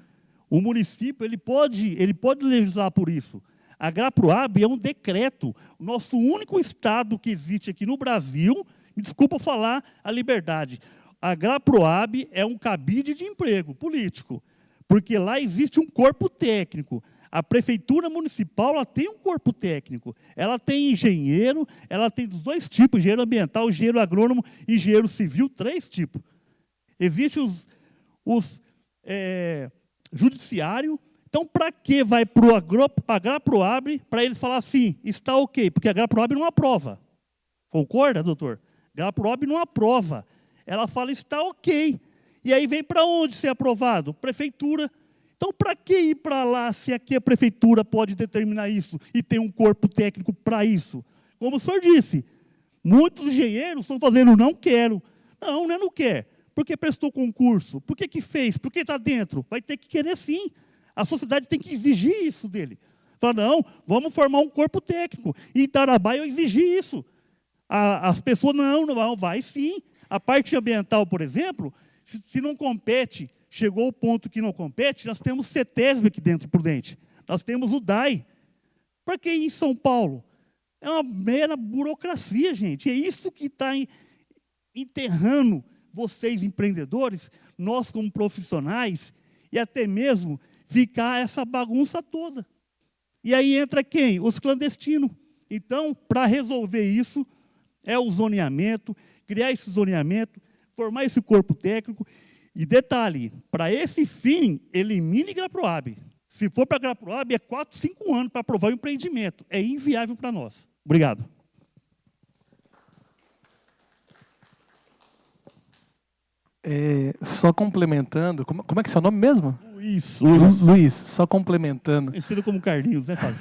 ele pode legislar por isso. A Agraproab é um decreto. O nosso único estado que existe aqui no Brasil, me desculpa falar a liberdade, a Agraproab é um cabide de emprego político, porque lá existe um corpo técnico. A prefeitura municipal ela tem um corpo técnico. Ela tem engenheiro, ela tem dos 2 tipos, engenheiro ambiental, engenheiro agrônomo, engenheiro civil, 3 tipos. Existe os judiciário. Então, para que vai para a Agraproab, para eles falar assim, está ok, porque a Agraproab não aprova. Concorda, doutor? A Agraproab não aprova. Ela fala, está ok. E aí vem para onde ser aprovado? Prefeitura. Então, para que ir para lá se aqui a prefeitura pode determinar isso e tem um corpo técnico para isso? Como o senhor disse, muitos engenheiros estão fazendo não quero. Não quer. Porque prestou concurso. Por que fez? Porque está dentro. Vai ter que querer sim. A sociedade tem que exigir isso dele. Fala, não, vamos formar um corpo técnico. Em Tarabai eu exigi isso. As pessoas, não, vai sim. A parte ambiental, por exemplo, se não compete, chegou ao ponto que não compete, nós temos CETESB aqui dentro, Prudente. Nós temos o DAI. Para que ir em São Paulo? É uma mera burocracia, gente. É isso que está enterrando vocês, empreendedores, nós como profissionais, e até mesmo ficar essa bagunça toda. E aí entra quem? Os clandestinos. Então, para resolver isso, é o zoneamento, criar esse zoneamento, formar esse corpo técnico. E detalhe, para esse fim, elimine Graproab. Se for para Graproab, é 4, 5 anos para aprovar o empreendimento. É inviável para nós. Obrigado. Só complementando, como é que é seu nome mesmo? Luiz. Luiz, só complementando. Conhecido como Carlinhos, né, Fábio?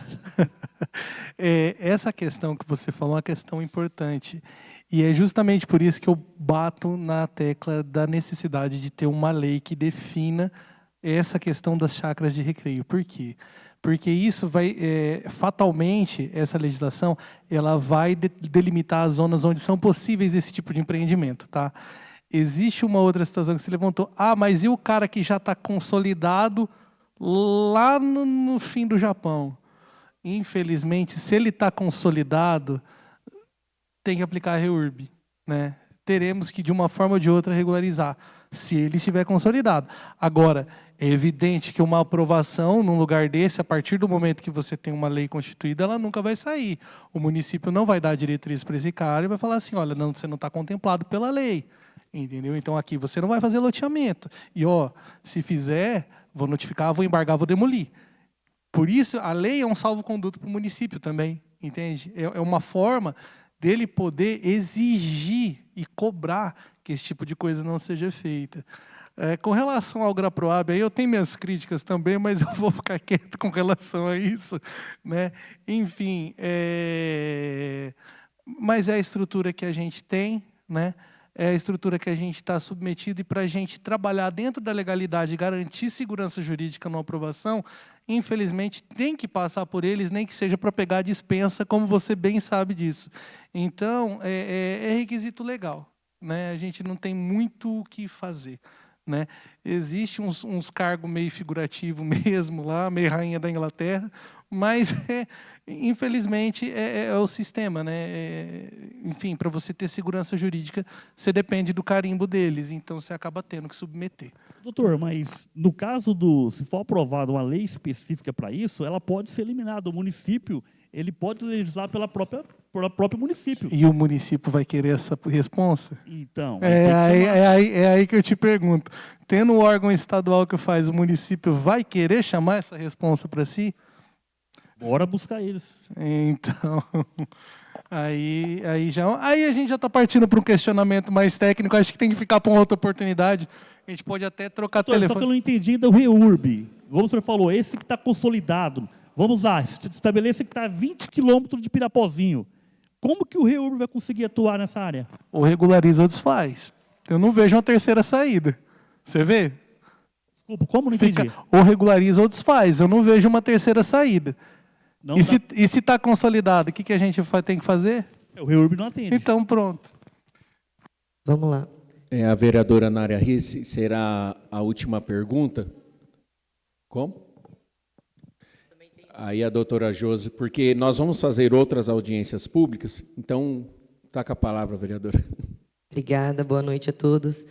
Essa questão que você falou é uma questão importante. E é justamente por isso que eu bato na tecla da necessidade de ter uma lei que defina essa questão das chácaras de recreio. Por quê? Porque isso vai, fatalmente, essa legislação, ela vai delimitar as zonas onde são possíveis esse tipo de empreendimento, tá? Existe uma outra situação que se levantou. Ah, mas e o cara que já está consolidado lá no fim do Japão? Infelizmente, se ele está consolidado, tem que aplicar a REURB, né? Teremos que, de uma forma ou de outra, regularizar, se ele estiver consolidado. Agora, é evidente que uma aprovação num lugar desse, a partir do momento que você tem uma lei constituída, ela nunca vai sair. O município não vai dar diretriz para esse cara e vai falar assim, olha, não, você não está contemplado pela lei. Entendeu? Então, aqui você não vai fazer loteamento. E, ó, se fizer, vou notificar, vou embargar, vou demolir. Por isso, a lei é um salvo-conduto para o município também, entende? É uma forma dele poder exigir e cobrar que esse tipo de coisa não seja feita. Com relação ao Graproab, aí eu tenho minhas críticas também, mas eu vou ficar quieto com relação a isso, né? Enfim, mas é a estrutura que a gente tem, né? É a estrutura que a gente está submetido, e para a gente trabalhar dentro da legalidade e garantir segurança jurídica na aprovação, infelizmente tem que passar por eles, nem que seja para pegar a dispensa, como você bem sabe disso. Então, é requisito legal, né? A gente não tem muito o que fazer, né? Existe uns cargos meio figurativo mesmo lá, meio rainha da Inglaterra, mas infelizmente é o sistema, né? Enfim, para você ter segurança jurídica, você depende do carimbo deles, então você acaba tendo que submeter. Doutor, mas no caso se for aprovada uma lei específica para isso, ela pode ser eliminada. O município, ele pode legislar pelo próprio município. E o município vai querer essa responsa? Então... É aí que eu te pergunto. Tendo um órgão estadual que faz, o município vai querer chamar essa responsa para si? Bora buscar eles. Então, aí a gente já está partindo para um questionamento mais técnico. Acho que tem que ficar para uma outra oportunidade. A gente pode até trocar telefone. Só que eu não entendi ainda o REURB. Como o senhor falou, esse que está consolidado. Vamos lá, estabeleça que está a 20 quilômetros de Pirapozinho. Como que o REURB vai conseguir atuar nessa área? Ou regulariza ou desfaz. Eu não vejo uma terceira saída. Você vê? Desculpa, como não entendi? Ou regulariza ou desfaz. Eu não vejo uma terceira saída. Não e se está consolidado, o que a gente tem que fazer? O REURB não atende. Então, pronto. Vamos lá. A vereadora Nária Risse, será a última pergunta? Como? Aí a doutora Josi, porque nós vamos fazer outras audiências públicas, então, está com a palavra, vereadora. Obrigada, boa noite a todos.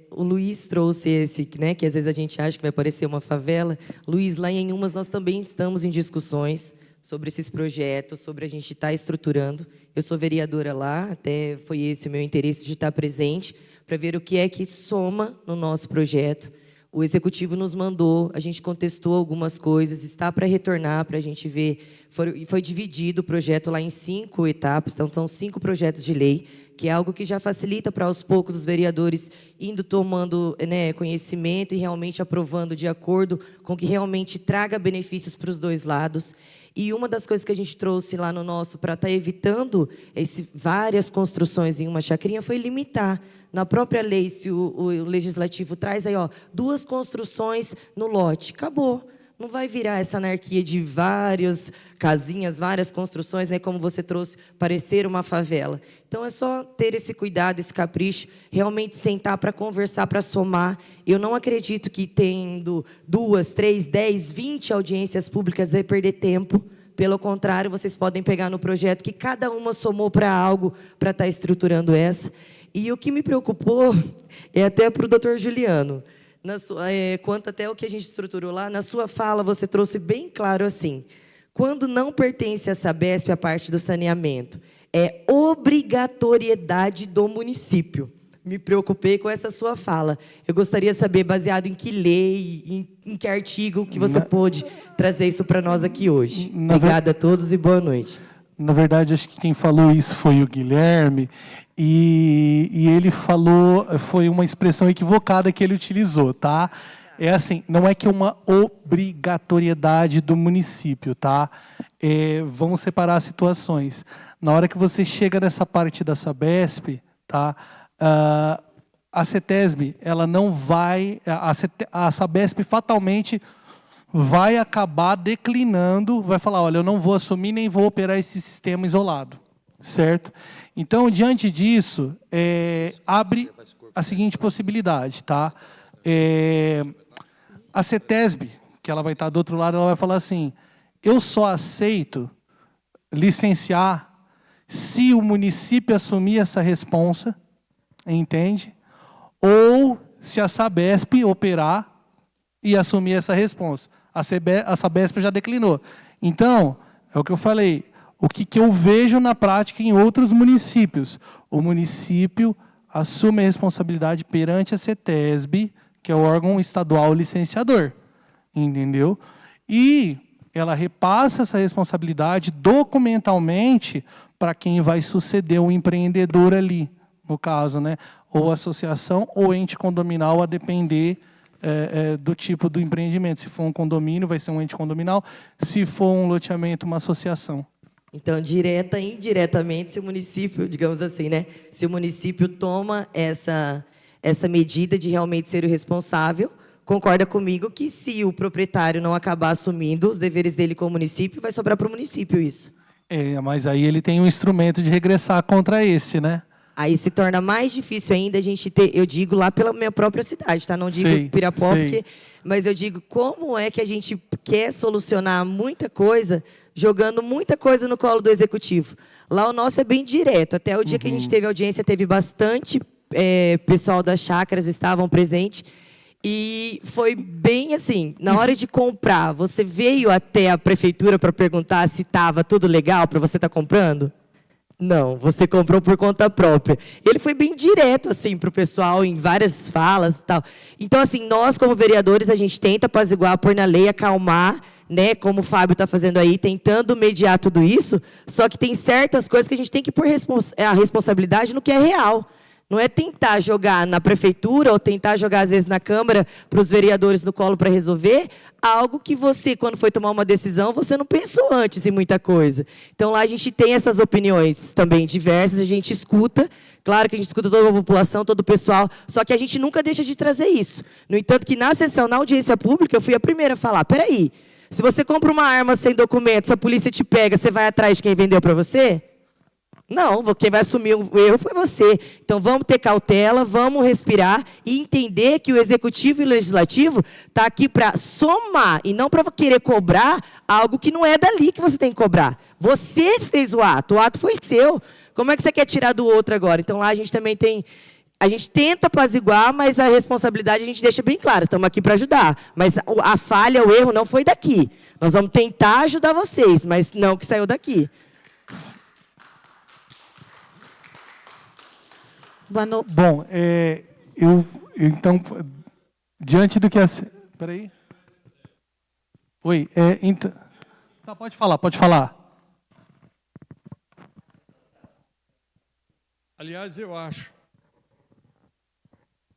O Luiz trouxe esse, né, que às vezes a gente acha que vai parecer uma favela. Luiz, lá em Inhumas nós também estamos em discussões sobre esses projetos, sobre a gente estar estruturando. Eu sou vereadora lá, até foi esse o meu interesse de estar presente, para ver o que é que soma no nosso projeto. O Executivo nos mandou, a gente contestou algumas coisas, está para retornar, para a gente ver. Foi dividido o projeto lá em 5 etapas, então são 5 projetos de lei, que é algo que já facilita para, aos poucos, os vereadores indo tomando, né, conhecimento e realmente aprovando de acordo com que realmente traga benefícios para os dois lados. E uma das coisas que a gente trouxe lá no nosso, para estar evitando várias construções em uma chacrinha, foi limitar. Na própria lei, se o legislativo traz aí, 2 construções no lote, acabou. Não vai virar essa anarquia de várias casinhas, várias construções, né, como você trouxe, parecer uma favela. Então, é só ter esse cuidado, esse capricho, realmente sentar para conversar, para somar. Eu não acredito que tendo 2, 3, 10, 20 audiências públicas vai perder tempo. Pelo contrário, vocês podem pegar no projeto que cada uma somou para algo para estar estruturando essa. E o que me preocupou é até para o doutor Juliano. Quanto até o que a gente estruturou lá, na sua fala você trouxe bem claro assim, quando não pertence à Sabesp a parte do saneamento, é obrigatoriedade do município. Me preocupei com essa sua fala. Eu gostaria de saber, baseado em que lei, em que artigo, que você pôde trazer isso para nós aqui hoje. Obrigada a todos e boa noite. Na verdade, acho que quem falou isso foi o Guilherme, e ele falou, foi uma expressão equivocada que ele utilizou, tá? É assim, não é que é uma obrigatoriedade do município, tá? Vamos separar as situações. Na hora que você chega nessa parte da Sabesp, tá? A CETESB, ela não vai, a Sabesp fatalmente vai acabar declinando, vai falar, olha, eu não vou assumir nem vou operar esse sistema isolado, certo? Então, diante disso, abre a seguinte possibilidade, tá? A CETESB, que ela vai estar do outro lado, ela vai falar assim, eu só aceito licenciar se o município assumir essa responsa, entende? Ou se a Sabesp operar e assumir essa responsa. A Sabesp já declinou. Então, é o que eu falei, o que eu vejo na prática em outros municípios. O município assume a responsabilidade perante a CETESB, que é o órgão estadual licenciador, entendeu? E ela repassa essa responsabilidade documentalmente para quem vai suceder o empreendedor ali, no caso, né? Ou associação ou ente condominal, a depender do tipo do empreendimento. Se for um condomínio, vai ser um ente condominal. Se for um loteamento, uma associação. Então, direta e indiretamente, se o município, digamos assim, né? Se o município toma essa medida de realmente ser o responsável, concorda comigo que se o proprietário não acabar assumindo os deveres dele com o município, vai sobrar para o município isso. Mas aí ele tem um instrumento de regressar contra esse, né? Aí se torna mais difícil ainda a gente ter, eu digo lá pela minha própria cidade, tá? Não digo Pirapó, mas eu digo como é que a gente quer solucionar muita coisa jogando muita coisa no colo do executivo. Lá o nosso é bem direto. Até o dia que a gente teve audiência, teve bastante pessoal das chácaras estavam presentes. E foi bem assim, na hora de comprar, você veio até a prefeitura para perguntar se estava tudo legal para você estar comprando? Não, você comprou por conta própria. Ele foi bem direto assim para o pessoal em várias falas e tal. Então, assim, nós como vereadores, a gente tenta apaziguar, pôr na lei, acalmar, né, como o Fábio está fazendo aí, tentando mediar tudo isso, só que tem certas coisas que a gente tem que pôr a responsabilidade no que é real. Não é tentar jogar na prefeitura ou tentar jogar, às vezes, na Câmara para os vereadores no colo para resolver algo que você, quando foi tomar uma decisão, você não pensou antes em muita coisa. Então, lá a gente tem essas opiniões também diversas, a gente escuta, claro que a gente escuta toda a população, todo o pessoal, só que a gente nunca deixa de trazer isso. No entanto, que na sessão, na audiência pública, eu fui a primeira a falar, peraí, se você compra uma arma sem documentos, a polícia te pega, você vai atrás de quem vendeu para você? Não, quem vai assumir o erro foi você. Então, vamos ter cautela, vamos respirar e entender que o Executivo e o Legislativo está aqui para somar e não para querer cobrar algo que não é dali que você tem que cobrar. Você fez o ato foi seu. Como é que você quer tirar do outro agora? Então, lá a gente também tem... A gente tenta apaziguar, mas a responsabilidade a gente deixa bem clara. Estamos aqui para ajudar. Mas a falha, o erro não foi daqui. Nós vamos tentar ajudar vocês, mas não que saiu daqui. Bom, então, diante do que... Espera aí. Oi, então... Tá, pode falar. Aliás, eu acho...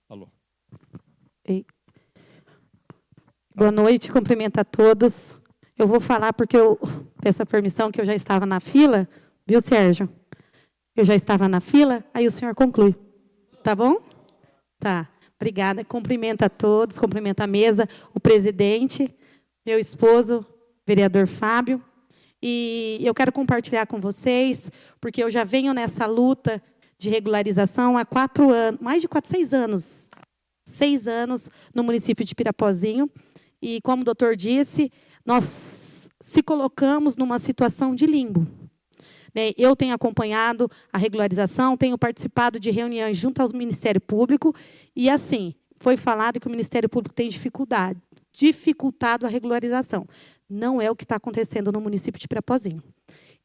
Alô. Ei. Boa noite, cumprimento a todos. Eu vou falar porque eu peço a permissão que eu já estava na fila, viu, Sérgio? Eu já estava na fila, aí o senhor conclui. Tá bom? Tá. Obrigada. Cumprimento a todos, cumprimento a mesa, o presidente, meu esposo, vereador Fábio. E eu quero compartilhar com vocês, porque eu já venho nessa luta de regularização há 4 anos, mais de 6 anos. 6 anos no município de Pirapozinho. E como o doutor disse, nós se colocamos numa situação de limbo. Eu tenho acompanhado a regularização, tenho participado de reuniões junto ao Ministério Público, e, assim, foi falado que o Ministério Público tem dificultado a regularização. Não é o que está acontecendo no município de Pirapozinho.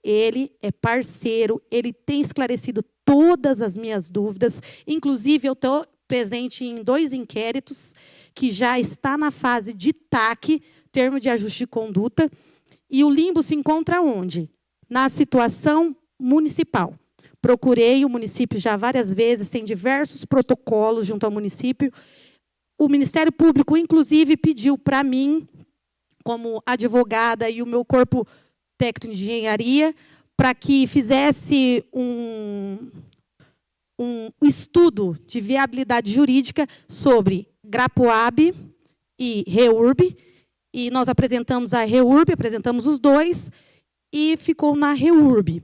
Ele é parceiro, ele tem esclarecido todas as minhas dúvidas, inclusive eu estou presente em 2 inquéritos, que já está na fase de TAC, termo de ajuste de conduta, e o limbo se encontra onde? Na situação municipal. Procurei o município já várias vezes, tem diversos protocolos junto ao município. O Ministério Público, inclusive, pediu para mim, como advogada e o meu corpo técnico de engenharia, para que fizesse um estudo de viabilidade jurídica sobre Grapoab e REURB, e nós apresentamos a REURB, apresentamos os 2, e ficou na REURB.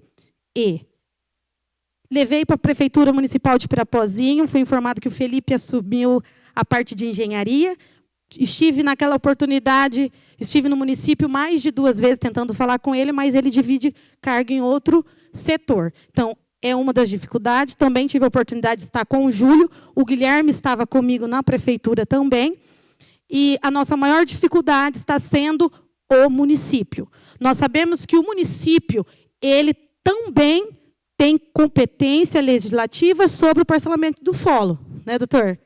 E levei para a Prefeitura Municipal de Pirapozinho, fui informado que o Felipe assumiu a parte de engenharia. Estive naquela oportunidade, estive no município mais de 2 vezes tentando falar com ele, mas ele divide carga em outro setor. Então, é uma das dificuldades. Também tive a oportunidade de estar com o Júlio, o Guilherme estava comigo na prefeitura também, e a nossa maior dificuldade está sendo o município. Nós sabemos que o município, ele também tem competência legislativa sobre o parcelamento do solo, né, doutor?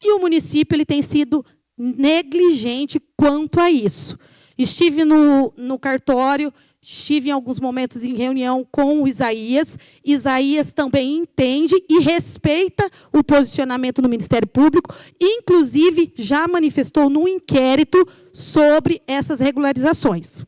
E o município ele tem sido negligente quanto a isso. Estive no cartório, estive em alguns momentos em reunião com o Isaías. Isaías também entende e respeita o posicionamento do Ministério Público, inclusive já manifestou num inquérito sobre essas regularizações.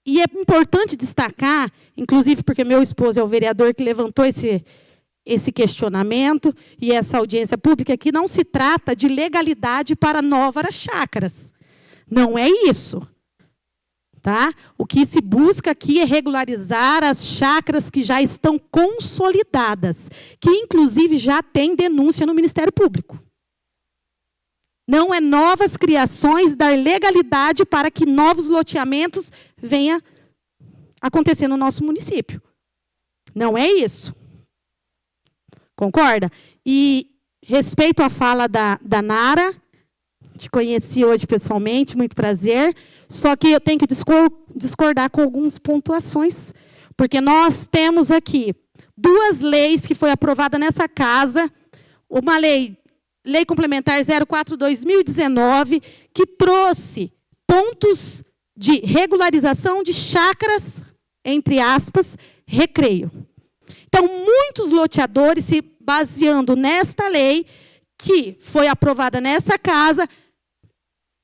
E é importante destacar, inclusive porque meu esposo é o vereador que levantou esse questionamento e essa audiência pública, que não se trata de legalidade para novas chácaras. Não é isso. Tá? O que se busca aqui é regularizar as chácaras que já estão consolidadas, que inclusive já tem denúncia no Ministério Público. Não é novas criações, dar legalidade para que novos loteamentos venham acontecer no nosso município. Não é isso. Concorda? E respeito à fala da Nara, te conheci hoje pessoalmente, muito prazer, só que eu tenho que discordar com algumas pontuações, porque nós temos aqui 2 leis que foi aprovada nessa casa, uma Lei Complementar 04/2019, que trouxe pontos de regularização de chácaras, entre aspas, recreio. Então, muitos loteadores, se baseando nesta lei, que foi aprovada nessa casa,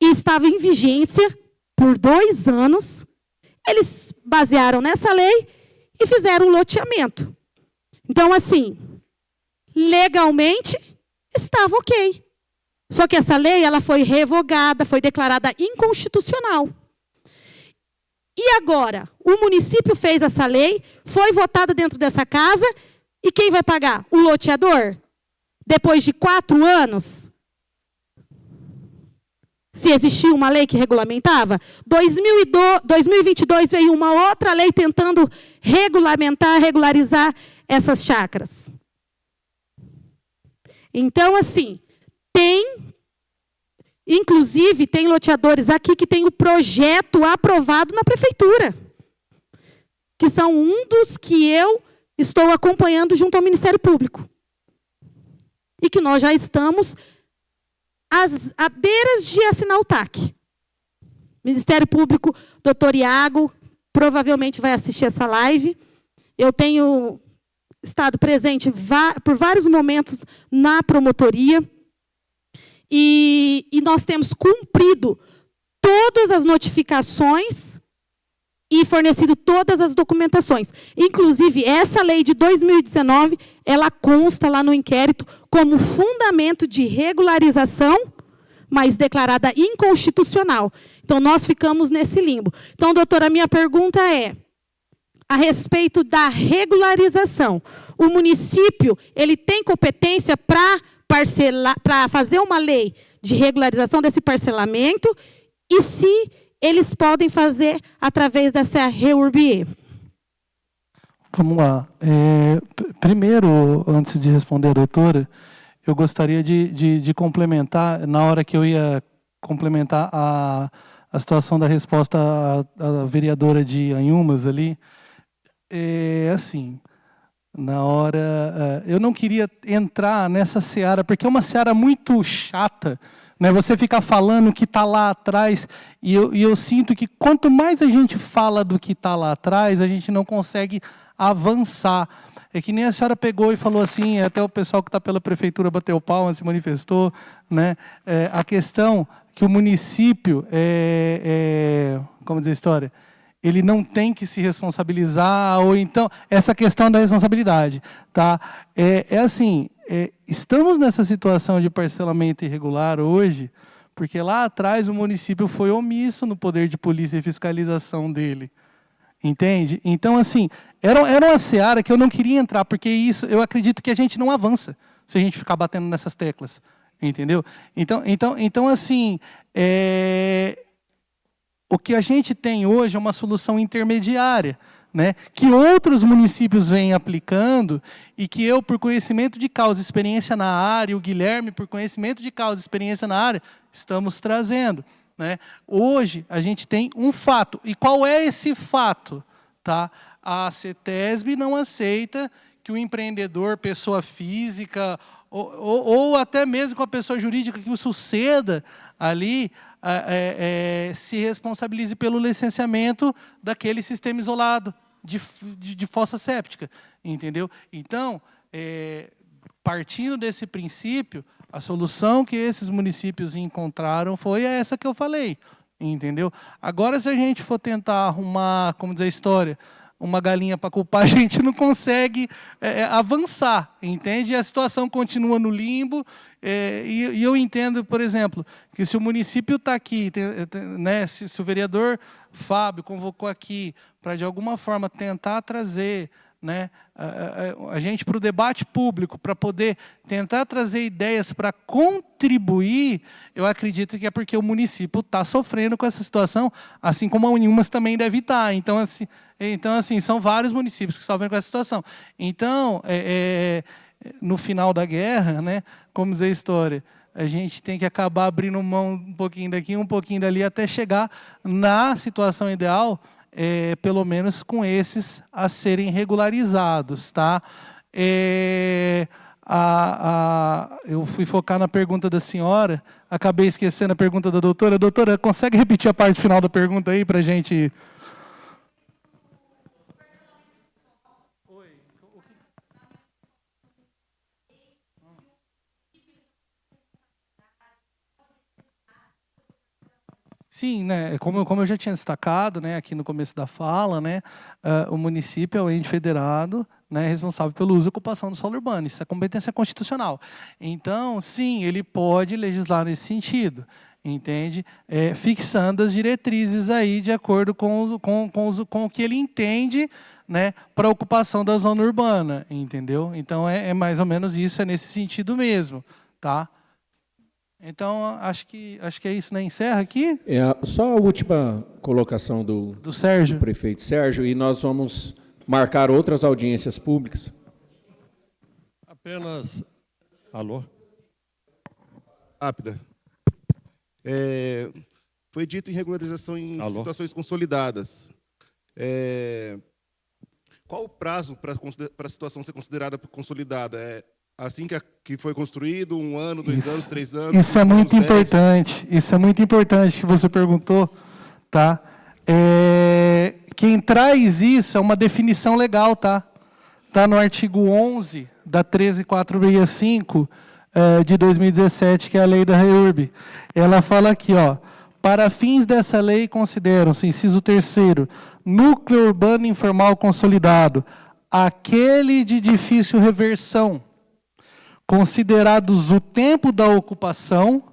e estava em vigência por 2 anos, eles basearam nessa lei e fizeram um loteamento. Então, assim, legalmente, estava ok. Só que essa lei ela foi revogada, foi declarada inconstitucional. E agora, o município fez essa lei, foi votada dentro dessa casa, e quem vai pagar? O loteador? Depois de 4 anos? Se existia uma lei que regulamentava? 2022 veio uma outra lei tentando regularizar essas chácaras. Então, assim, inclusive, tem loteadores aqui que tem o projeto aprovado na prefeitura, que são um dos que eu estou acompanhando junto ao Ministério Público. E que nós já estamos à beiras de assinar o TAC. Ministério Público, doutor Iago, provavelmente vai assistir essa live. Eu tenho estado presente por vários momentos na promotoria, e nós temos cumprido todas as notificações e fornecido todas as documentações. Inclusive, essa lei de 2019, ela consta lá no inquérito como fundamento de regularização, mas declarada inconstitucional. Então, nós ficamos nesse limbo. Então, doutora, a minha pergunta é, a respeito da regularização, o município ele tem competência para fazer uma lei de regularização desse parcelamento, e se eles podem fazer através dessa REURB-E? Vamos lá. Primeiro, antes de responder a doutora, eu gostaria de complementar, na hora que eu ia complementar a situação da resposta à vereadora de Anhumas ali, assim, na hora... eu não queria entrar nessa seara, porque é uma seara muito chata, né? Você ficar falando o que está lá atrás, e eu sinto que quanto mais a gente fala do que está lá atrás, a gente não consegue avançar. É que nem a senhora pegou e falou assim, até o pessoal que está pela prefeitura bateu palma, se manifestou, né? A questão que o município, como dizer a história, ele não tem que se responsabilizar, ou então, essa questão da responsabilidade. Tá? Assim, estamos nessa situação de parcelamento irregular hoje, porque lá atrás o município foi omisso no poder de polícia e fiscalização dele. Entende? Então, assim, era uma seara que eu não queria entrar, porque isso, eu acredito que a gente não avança se a gente ficar batendo nessas teclas. Entendeu? Então assim, o que a gente tem hoje é uma solução intermediária, né, que outros municípios vêm aplicando e que eu, por conhecimento de causa e experiência na área, e o Guilherme, por conhecimento de causa e experiência na área, estamos trazendo. Né? Hoje, a gente tem um fato. E qual é esse fato? Tá? A CETESB não aceita que o empreendedor, pessoa física, ou até mesmo com a pessoa jurídica que o suceda ali, se responsabilize pelo licenciamento daquele sistema isolado de fossa séptica. Entendeu? Então, partindo desse princípio, a solução que esses municípios encontraram foi essa que eu falei, entendeu? Agora, se a gente for tentar arrumar, como dizer a história, uma galinha para culpar, a gente não consegue avançar, entende? E a situação continua no limbo, e eu entendo, por exemplo, que se o município está aqui, né, se o vereador Fábio convocou aqui para, de alguma forma, tentar trazer, né, a gente para o debate público, para poder tentar trazer ideias para contribuir, eu acredito que é porque o município está sofrendo com essa situação, assim como a Unhumas também deve estar. Então, assim, são vários municípios que sofrem com essa situação. Então, no final da guerra, né, como dizer a história, a gente tem que acabar abrindo mão um pouquinho daqui, um pouquinho dali, até chegar na situação ideal, pelo menos com esses a serem regularizados. Tá? Eu fui focar na pergunta da senhora, acabei esquecendo a pergunta da doutora. Doutora, consegue repetir a parte final da pergunta aí para a gente... Sim, né, como eu já tinha destacado, né, aqui no começo da fala, né, o município é o ente federado, né, responsável pelo uso e ocupação do solo urbano. Isso é competência constitucional. Então, sim, ele pode legislar nesse sentido, entende? Fixando as diretrizes aí de acordo com o que ele entende, né, para a ocupação da zona urbana, entendeu? Então, é mais ou menos isso, é nesse sentido mesmo, tá? Então, acho que é isso, né? Encerra aqui? Só a última colocação do Sérgio. Do prefeito Sérgio, e nós vamos marcar outras audiências públicas. Apenas... Alô? Rápida. Foi dito em regularização em situações consolidadas. Qual o prazo para a situação ser considerada consolidada? Assim que foi construído, 1 ano, 2 anos, 3 anos? Isso é muito importante. Isso é muito importante que você perguntou. Tá? Quem traz isso é uma definição legal. Tá no artigo 11 da 13465 de 2017, que é a lei da REURB. Ela fala aqui, ó, para fins dessa lei consideram-se, inciso 3º, núcleo urbano informal consolidado, aquele de difícil reversão, considerados o tempo da ocupação,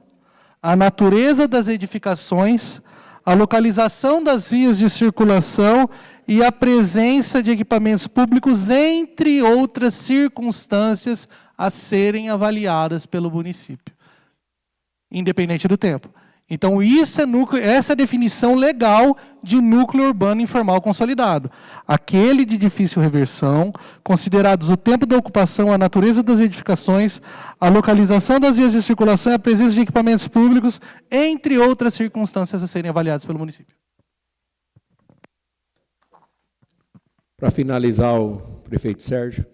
a natureza das edificações, a localização das vias de circulação e a presença de equipamentos públicos, entre outras circunstâncias a serem avaliadas pelo município, independente do tempo. Então, essa é a definição legal de núcleo urbano informal consolidado. Aquele de difícil reversão, considerados o tempo da ocupação, a natureza das edificações, a localização das vias de circulação e a presença de equipamentos públicos, entre outras circunstâncias a serem avaliadas pelo município. Para finalizar, o prefeito Sérgio.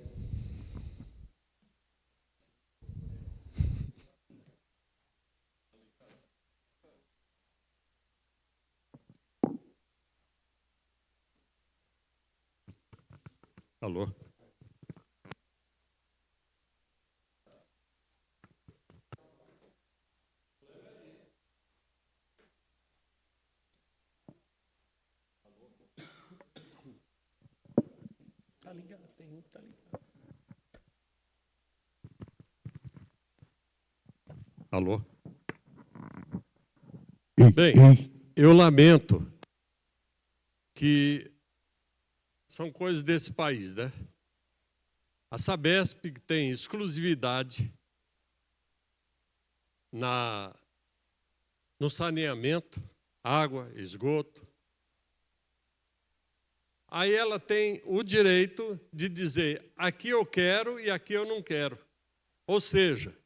Alô? Tá ligado, tem um que tá ligado. Alô? Bem, eu lamento que são coisas desse país, né? A Sabesp tem exclusividade no saneamento, água, esgoto. Aí ela tem o direito de dizer, aqui eu quero e aqui eu não quero. Ou seja,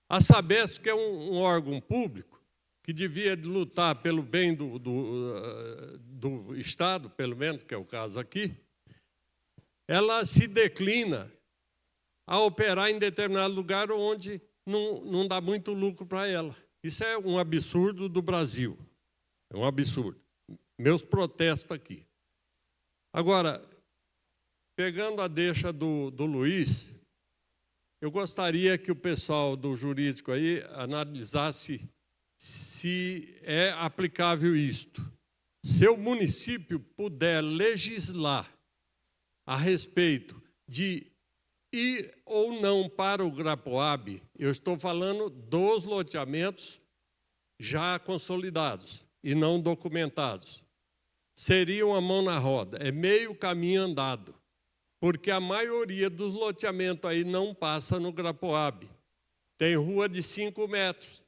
a Sabesp, que é um órgão público, que devia lutar pelo bem do Estado, pelo menos, que é o caso aqui, ela se declina a operar em determinado lugar onde não dá muito lucro para ela. Isso é um absurdo do Brasil. É um absurdo. Meus protestos aqui. Agora, pegando a deixa do Luiz, eu gostaria que o pessoal do jurídico aí analisasse se é aplicável isto. Se o município puder legislar a respeito de ir ou não para o Grapoab, eu estou falando dos loteamentos já consolidados e não documentados. Seria uma mão na roda, é meio caminho andado, porque a maioria dos loteamentos aí não passa no Grapoab. Tem rua de 5 metros,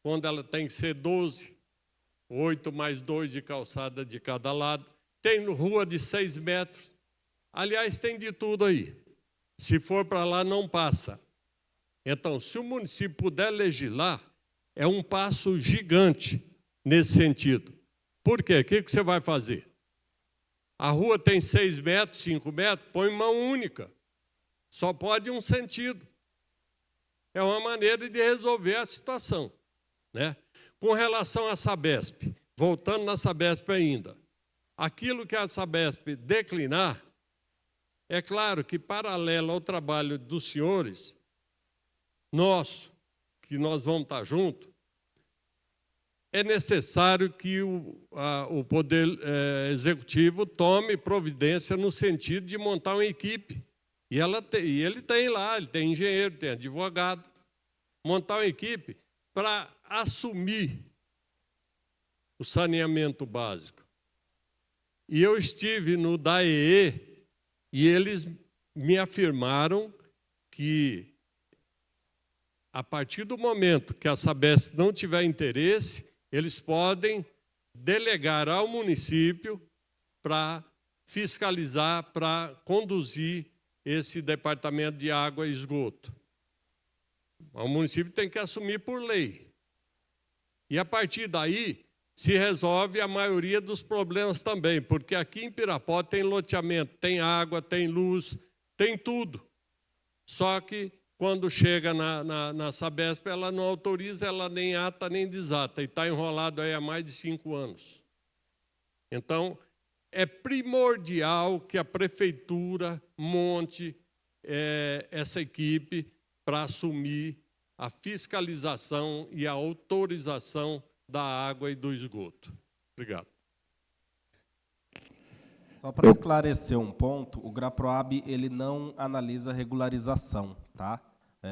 quando ela tem que ser 12, 8 mais 2 de calçada de cada lado. Tem rua de 6 metros. Aliás, tem de tudo aí. Se for para lá, não passa. Então, se o município puder legislar, é um passo gigante nesse sentido. Por quê? O que você vai fazer? A rua tem 6 metros, 5 metros, põe mão única. Só pode um sentido. É uma maneira de resolver a situação, né? Com relação à Sabesp, voltando na Sabesp ainda, aquilo que a Sabesp declinar, é claro que, paralelo ao trabalho dos senhores, que nós vamos estar juntos, é necessário que o Poder Executivo tome providência no sentido de montar uma equipe. E ele tem lá, ele tem engenheiro, tem advogado. Montar uma equipe para assumir o saneamento básico. E eu estive no DAEE e eles me afirmaram que, a partir do momento que a Sabesp não tiver interesse, eles podem delegar ao município para fiscalizar, para conduzir esse departamento de água e esgoto. O município tem que assumir por lei. E, a partir daí, se resolve a maioria dos problemas também, porque aqui em Pirapó tem loteamento, tem água, tem luz, tem tudo. Só que, quando chega na Sabesp, ela não autoriza, ela nem ata, nem desata, e está enrolado aí há mais de 5 anos. Então, é primordial que a prefeitura monte essa equipe para assumir a fiscalização e a autorização da água e do esgoto. Obrigado. Só para esclarecer um ponto, o Graproab ele não analisa regularização, tá?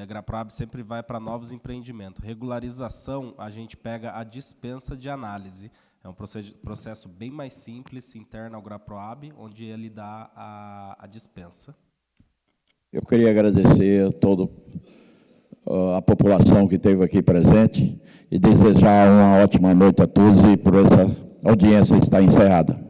Graproab sempre vai para novos empreendimentos. Regularização, a gente pega a dispensa de análise. É um processo bem mais simples, interno ao Graproab, onde ele dá a dispensa. Eu queria agradecer a todo a população que esteve aqui presente e desejar uma ótima noite a todos e por essa audiência está encerrada.